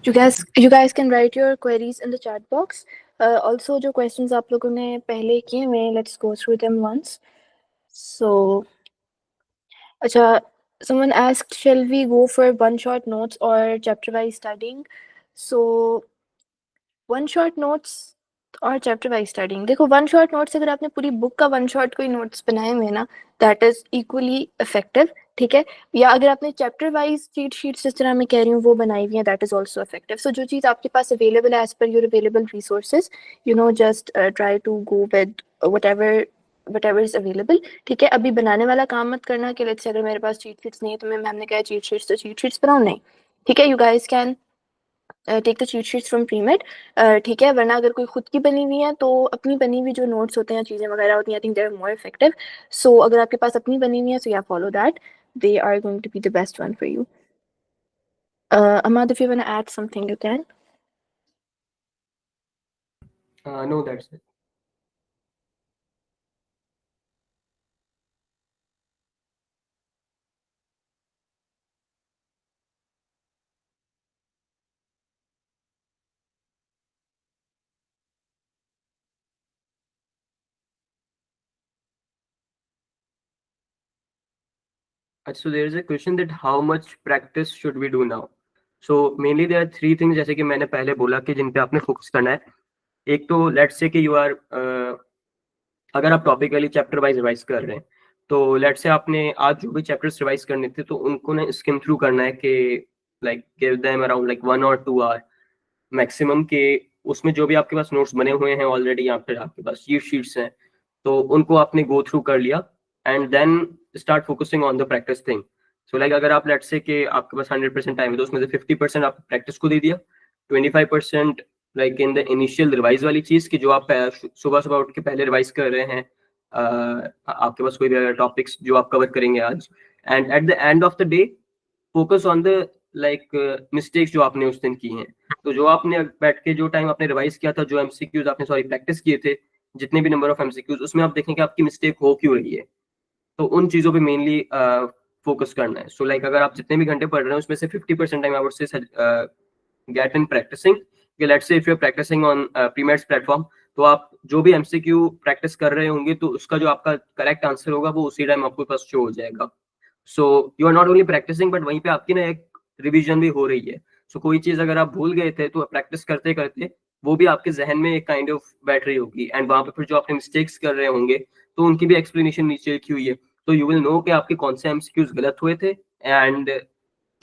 You guys can write your queries in the chat box. Also जो questions आप लोगों ने पहले किए हुए हैं, let's go through them once. So अच्छा, someone asked, shall we go for one shot notes or chapter wise studying? So one shot notes और चैप्टर वाइज स्टडिंग, देखो वन शॉट नोट्स अगर आपने पूरी बुक का वन शॉट कोई notes बनाए हुए हैं ना, दैट इज इक्वली इफेक्टिव, ठीक है। या अगर आपने चैप्टर वाइज चीट शीट्स जिस तरह मैं कह रही हूँ वो बनाई हुई है, that is also effective. So जो चीज़ आपके पास अवेलेबल है as per your available resources, you know, just try to go with whatever is available, ठीक है। अभी बनाने वाला काम मत करना कि लेट्स से अगर मेरे पास चीट शीट्स नहीं है तो मैं मैम ने कहा चीट शीट्स तो चीट शीट्स बनाओ, नहीं, ठीक है। You guys can take the cheat sheets from premade, ठीक है। वरना अगर कोई खुद की बनी हुई है तो अपनी बनी हुई जो नोट्स होते हैं, चीज़ें वगैरह होती हैं, I think they are more effective. So अगर आपके पास अपनी बनी हुई है, सो या follow that, they are going to be the best one for you. Ahmad, if you want to add something, you can. No, that's it. So there is a question that how much practice should we do now? So mainly there are three things, जैसे कि मैंने पहले बोला कि जिन पे आपने focus करना है। एक तो लेट्स से कि यू आर अगर आप टॉपिकली चैप्टर वाइज रिवाइज कर रहे हैं, तो लेट्स से आपने आज जो भी चैप्टर्स रिवाइज करने थे तो उनको ना स्किम थ्रू करना है कि like give them around like 1 or 2 hour maximum के। उसमें जो भी आपके पास नोट्स बने हुए हैं ऑलरेडी या फिर आपके पास चीट शीट्स हैं, तो उनको आपने गो थ्रू कर लिया and then start focusing on the practice thing. So like अगर आप लेट्स से कि आपके पास 100% टाइम है तो उसमें से 50% आप प्रैक्टिस को दे दिया, 25% like in the initial revise वाली चीज की जो आप सुबह सुबह उठ के पहले रिवाइज कर रहे हैं, आपके पास कोई भी टॉपिक्स जो आप कवर करेंगे आज, and eight the end of the day focus on the like mistakes जो आपने उस दिन की हैं। तो जो आपने बैठ के जो टाइम आपने रिवाइज किया था, जो एमसीक्यूज आपने सॉरी प्रैक्टिस किए थे, जितने भी नंबर ऑफ एमसीक्यूज, उसमें आप देखेंगे आपकी मिस्टेक हो क्यों रही है, तो उन चीजों पे मेनली फोकस करना है। सो लाइक अगर आप जितने भी घंटे पढ़ रहे हैं उसमें से 50% time I would say get in practicing. Let's say if you are practicing on PreMed's platform, तो आप जो भी एमसीक्यू प्रैक्टिस कर रहे होंगे तो उसका जो आपका करेक्ट आंसर होगा वो उसी टाइम आपके पास शो हो जाएगा। So you are not only practising but वहीं पे आपकी ना एक रिवीजन भी हो रही है। सो कोई चीज अगर आप भूल गए थे तो प्रैक्टिस करते करते वो भी आपके जहन में एक काइंड ऑफ बैठ रही होगी, एंड वहां पे फिर जो आपने मिस्टेक्स कर रहे होंगे तो उनकी भी एक्सप्लेनेशन नीचे लिखी हुई है, तो यू विल नो कि आपके कौन से एमसीक्यूज गलत हुए थे, एंड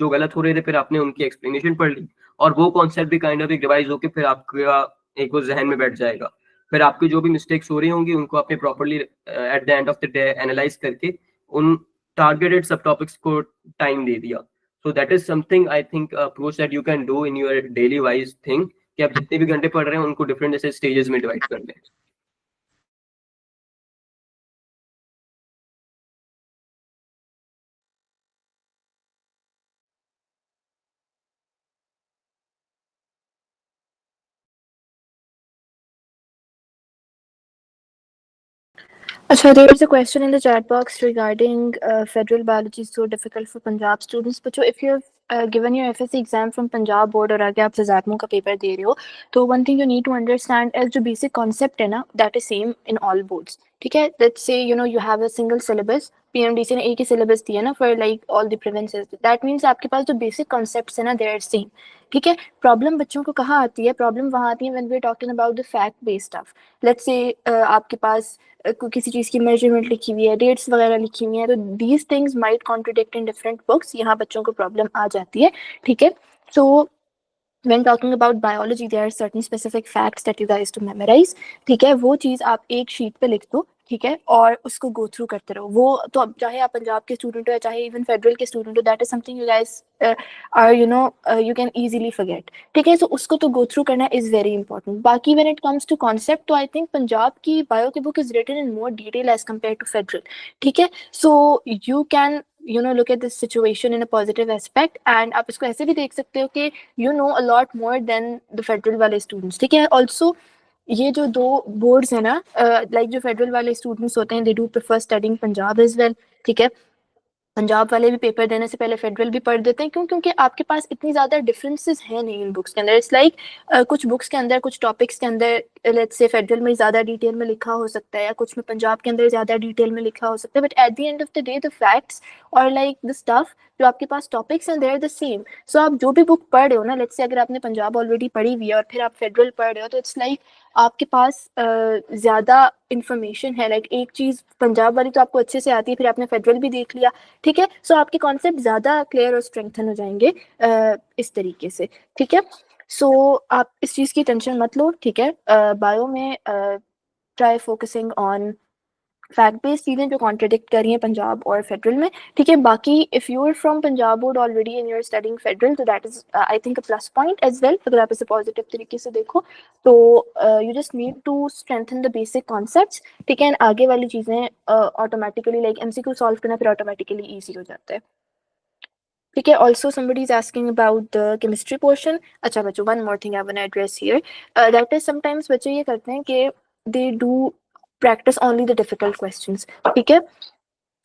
जो गलत हो रहे थे फिर आपने उनकी एक्सप्लेनेशन पढ़ ली, और वो कॉन्सेप्ट भी काइंड ऑफ एक रिवाइज होकर फिर आपका एक वो जहन में बैठ जाएगा। फिर आपकी जो भी मिस्टेक्स हो रही होंगी उनको आपने properly at the end of the day analyse करके उन टारगेटेड सब टॉपिक्स को टाइम दे दिया। सो that is something I think approach that you can do in your daily wise thing, कि आप जितने भी घंटे पढ़ रहे हैं उनको डिफरेंट जैसे स्टेजेस में डिवाइड कर लें। Achha, there is a question in the chat box regarding federal biology is so difficult for Punjab students. But if you have given your FSC exam from Punjab board और आगे आप SEZADMO का paper दे रहे हो, तो one thing you need to understand is जो basic concept है ना, that is same in all boards. ठीक है? Let's say you have a single syllabus, PMDC ने एक ही syllabus दिया ना for like all the provinces. That means आपके पास जो basic concepts है ना, they are same. ठीक है? Problem बच्चों को कहाँ आती है? Problem वहाँ आती है when we are talking about the fact-based stuff. Let's say आपके पास किसी चीज़ की मेजरमेंट लिखी हुई है, डेट्स वगैरह लिखी हुई हैं, तो these things might contradict in different books, यहाँ बच्चों को प्रॉब्लम आ जाती है। ठीक है, सो when talking about biology there are certain specific facts that you guys to memorize. ठीक है, वो चीज़ आप एक शीट पे लिख दो, ठीक है, और उसको गो थ्रू करते रहो। वो तो अब चाहे आप पंजाब के स्टूडेंट हो या चाहे इवन फेडरल के स्टूडेंट हो, that is something you guys are you can easily forget. ठीक है, सो उसको तो गो थ्रू करना इज वेरी इंपॉर्टेंट। बाकी when it comes to concept, तो आई थिंक पंजाब की बायो की book is written in more detail as compare to federal. ठीक है, so you can look at this situation in a positive aspect, and आप इसको ऐसे भी देख सकते हो कि you know a lot more than the federal वाले students। ठीक है, also ये जो दो बोर्ड्स है ना, लाइक जो फेडरल वाले स्टूडेंट्स होते हैं, they do prefer studying Punjab as well। ठीक है, पंजाब वाले भी पेपर देने से पहले फेडरल भी पढ़ देते हैं। क्यों? क्योंकि आपके पास इतनी ज़्यादा डिफरेंसेस हैं नहीं इन बुक्स के अंदर। इट्स लाइक कुछ बुक्स के अंदर, कुछ टॉपिक्स के अंदर लेट्स से फेडरल में ज़्यादा डिटेल में लिखा हो सकता है, या कुछ में पंजाब के अंदर ज़्यादा डिटेल में लिखा हो सकता है, but at the end of the day the facts और लाइक द स्टफ जो आपके पास टॉपिक्स हैं, दे आर द सेम। सो आप जो भी बुक पढ़ रहे हो ना, लेट्स से अगर आपने पंजाब ऑलरेडी पढ़ी हुई है और फिर आप फेडरल पढ़ रहे हो, तो इट्स लाइक आपके पास ज़्यादा इंफॉर्मेशन है। लाइक एक चीज़ पंजाब वाली तो आपको अच्छे से आती है, फिर आपने फेडरल भी देख लिया, ठीक है, सो आपके कॉन्सेप्ट ज़्यादा क्लियर और स्ट्रेंथन हो जाएंगे इस तरीके से, ठीक है। सो आप इस चीज़ की टेंशन मत लो, ठीक है। बायो में try focusing on fact based चीज़ें जो कॉन्ट्रडिक्ट कर रही हैं पंजाब और फेडरल में, ठीक है। बाकी if you are from Punjab board already and you are studying federal, तो that is I think a plus point as well, अगर आप इसे पॉजिटिव तरीके से देखो तो। You just need to strengthen the basic concepts, ठीक है, एंड आगे वाली चीज़ें ऑटोमेटिकली लाइक एमसीक्यू सॉल्व करना फिर ऑटोमेटिकली ईजी हो जाता है, ठीक है। Also somebody is asking about the chemistry portion. अच्छा बच्चों, one more thing I want to address here, that is sometimes बच्चे ये करते हैं कि they do practice only the difficult questions, ठीक है।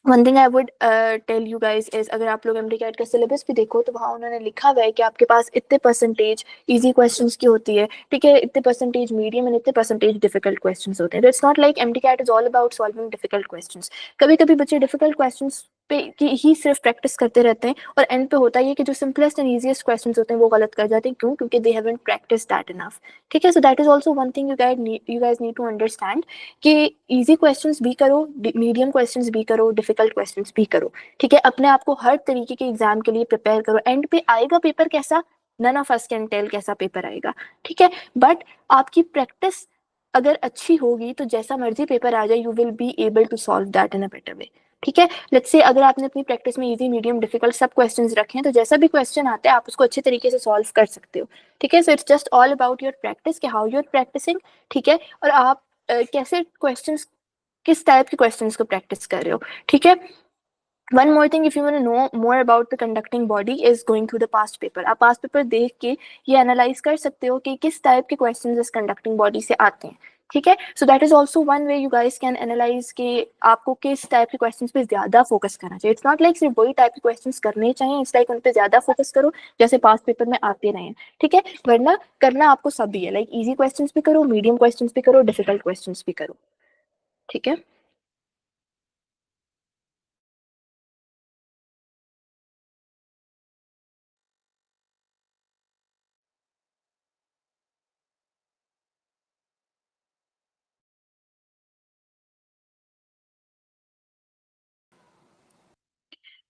One thing I would tell you guys is, अगर आप लोग एमडी कैट का सिलेबस भी देखो तो वहाँ उन्होंने लिखा हुआ है कि आपके पास इतने परसेंटेज इजी क्वेश्चंस की होती है, ठीक है, इतने परसेंटेज मीडियम एंड इतने परसेंटेज डिफिकल्ट क्वेश्चंस होते हैं। तो it's not like MDCAT is all about solving difficult questions. कभी कभी बच्चे डिफिकल्ट क्वेश्चंस पे की ही सिर्फ प्रैक्टिस करते रहते हैं, और एंड पे होता है कि जो सिंपलेस्ट एंड ईजीएस्ट क्वेश्चंस होते हैं वो गलत कर जाते हैं। क्यों? क्योंकि they haven't practice that enough, ठीक है। So that is also one thing you guys need to understand कि इजी क्वेश्चंस भी करो, मीडियम क्वेश्चंस भी करो, डिफिकल्ट क्वेश्चंस भी करो, ठीक है। अपने आप को हर तरीके के एग्जाम के लिए प्रिपेयर करो। एंड पे आएगा पेपर कैसा, none of us can tell कैसा पेपर आएगा, ठीक है। बट आपकी प्रैक्टिस अगर अच्छी होगी तो जैसा मर्जी पेपर आ जाए, you will be able to solve that in a better way, ठीक है। लेट्स से अगर आपने अपनी प्रैक्टिस में इजी, मीडियम, डिफिकल्ट सब क्वेश्चंस रखे हैं, तो जैसा भी क्वेश्चन आता है आप उसको अच्छे तरीके से सॉल्व कर सकते हो, ठीक है। So it's just all about your practice, कि हाउ यू आर प्रैक्टिसिंग, ठीक है, और आप कैसे क्वेश्चंस, किस टाइप के क्वेश्चंस को प्रैक्टिस कर रहे हो, ठीक है। One more thing, if you want to know more about the conducting body is going through the past paper. आप पास्ट पेपर देख के ये एनालाइज कर सकते हो कि किस टाइप के क्वेश्चंस इस कंडक्टिंग बॉडी से आते हैं, ठीक है। So that is also one way you guys can analyse कि आपको किस टाइप के क्वेश्चंस पे ज्यादा फोकस करना चाहिए। इट्स नॉट लाइक सिर्फ वही टाइप के क्वेश्चंस करने चाहिए, इट्स लाइक उन पे ज्यादा फोकस करो जैसे पास्ट पेपर में आते रहे, ठीक है। वरना करना आपको सभी है, लाइक इजी क्वेश्चंस भी करो, मीडियम क्वेश्चंस भी करो, डिफिकल्ट क्वेश्चंस भी करो, ठीक है।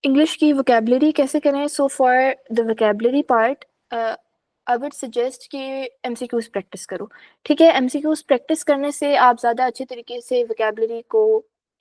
इंग्लिश की वोकेबलरी कैसे करें? So for the vocabulary part I would suggest कि एमसीक्यूज प्रैक्टिस करो, ठीक है। एमसीक्यूज प्रैक्टिस करने से आप ज़्यादा अच्छे तरीके से वोकेबलरी को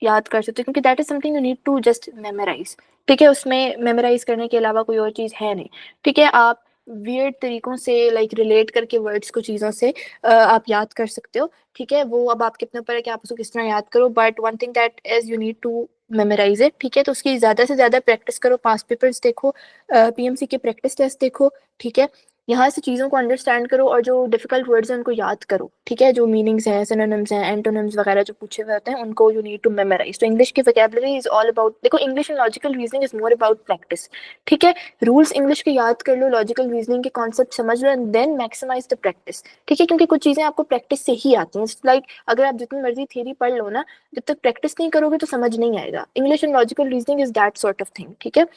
याद कर सकते हो, क्योंकि that is something you need to just memorise, ठीक है। उसमें मेमोराइज करने के अलावा कोई और चीज़ है नहीं, ठीक है। आप वियर्ड तरीकों से लाइक रिलेट करके वर्ड्स को चीज़ों से आप याद कर सकते हो, ठीक है। वो अब आपके अपने ऊपर है कि आप उसको किस तरह याद करो, but one thing that is you need to memorise it, ठीक है। तो उसकी ज़्यादा से ज़्यादा प्रैक्टिस करो, पास्ट पेपर्स देखो, पीएमसी के प्रैक्टिस टेस्ट देखो, ठीक है। यहाँ से चीज़ों को अंडरस्टैंड करो और जो डिफिकल्ट वर्ड्स हैं उनको याद करो, ठीक है। जो मीनिंग्स हैं, सिनोनिम्स हैं, एंटोनिम्स वगैरह जो पूछे हुए होते हैं उनको यू नीड टू मेमोराइज। तो इंग्लिश की वोकैबुलरी इज ऑल अबाउट, देखो English and logical reasoning is more about practice, ठीक है। रूल्स इंग्लिश के याद कर लो, लॉजिकल रीजनिंग के कॉन्सेप्ट समझ लो, and then maximize the practice, ठीक है। क्योंकि कुछ चीज़ें आपको प्रैक्टिस से ही आती हैं, लाइक अगर आप जितनी मर्जी थ्योरी पढ़ लो ना, जब तक प्रैक्टिस नहीं करोगे तो समझ नहीं आएगा। English and logical reasoning is that sort of thing, ठीक है।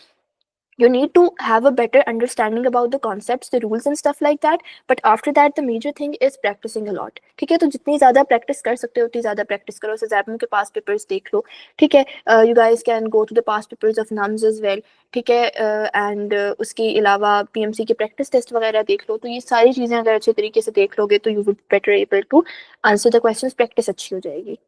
You need to have a better understanding about the concepts, the rules and stuff like that, but after that the major thing is practicing a lot, ठीक है। तो जितनी ज़्यादा practice कर सकते हो उतनी ज़्यादा प्रैक्टिस करो। SESAB के पास पेपर्स देख लो, ठीक है। You guys can go to the past papers of NUMS as well, ठीक है। एंड उसके अलावा पीएमसी के प्रैक्टिस टेस्ट वगैरह देख लो। तो ये सारी चीज़ें अगर अच्छे तरीके से देख लोगे तो you would better able to answer the questions, practice अच्छी हो जाएगी।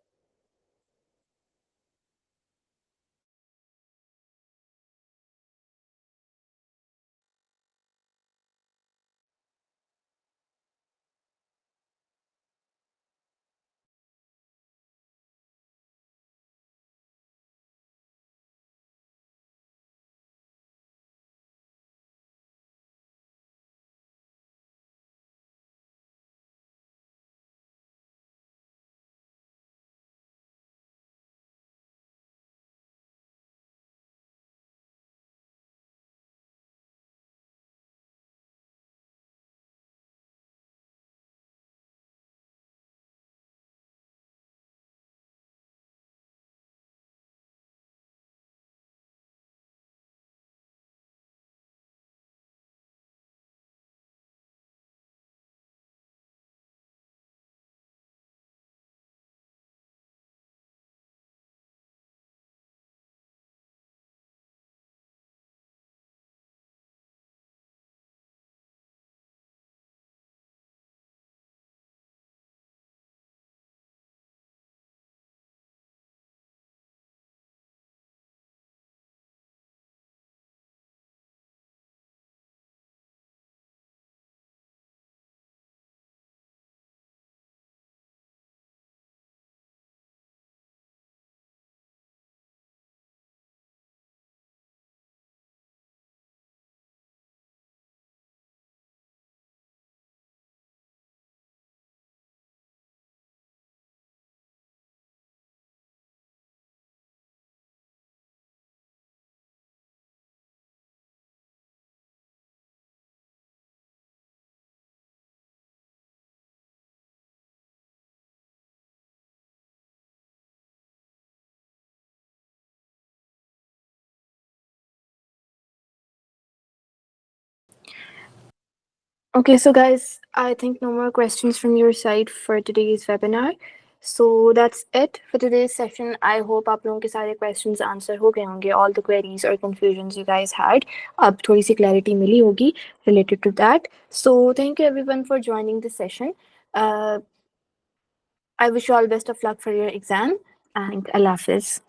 Okay, so guys, I think no more questions from your side for today's webinar. So that's it for today's session. I hope आप लोगों के सारे questions answer हो गए होंगे, all the queries or confusions you guys had. अब थोड़ी सी clarity मिली होगी related to that. So thank you everyone for joining this session. I wish you all best of luck for your exam and Allah Hafiz.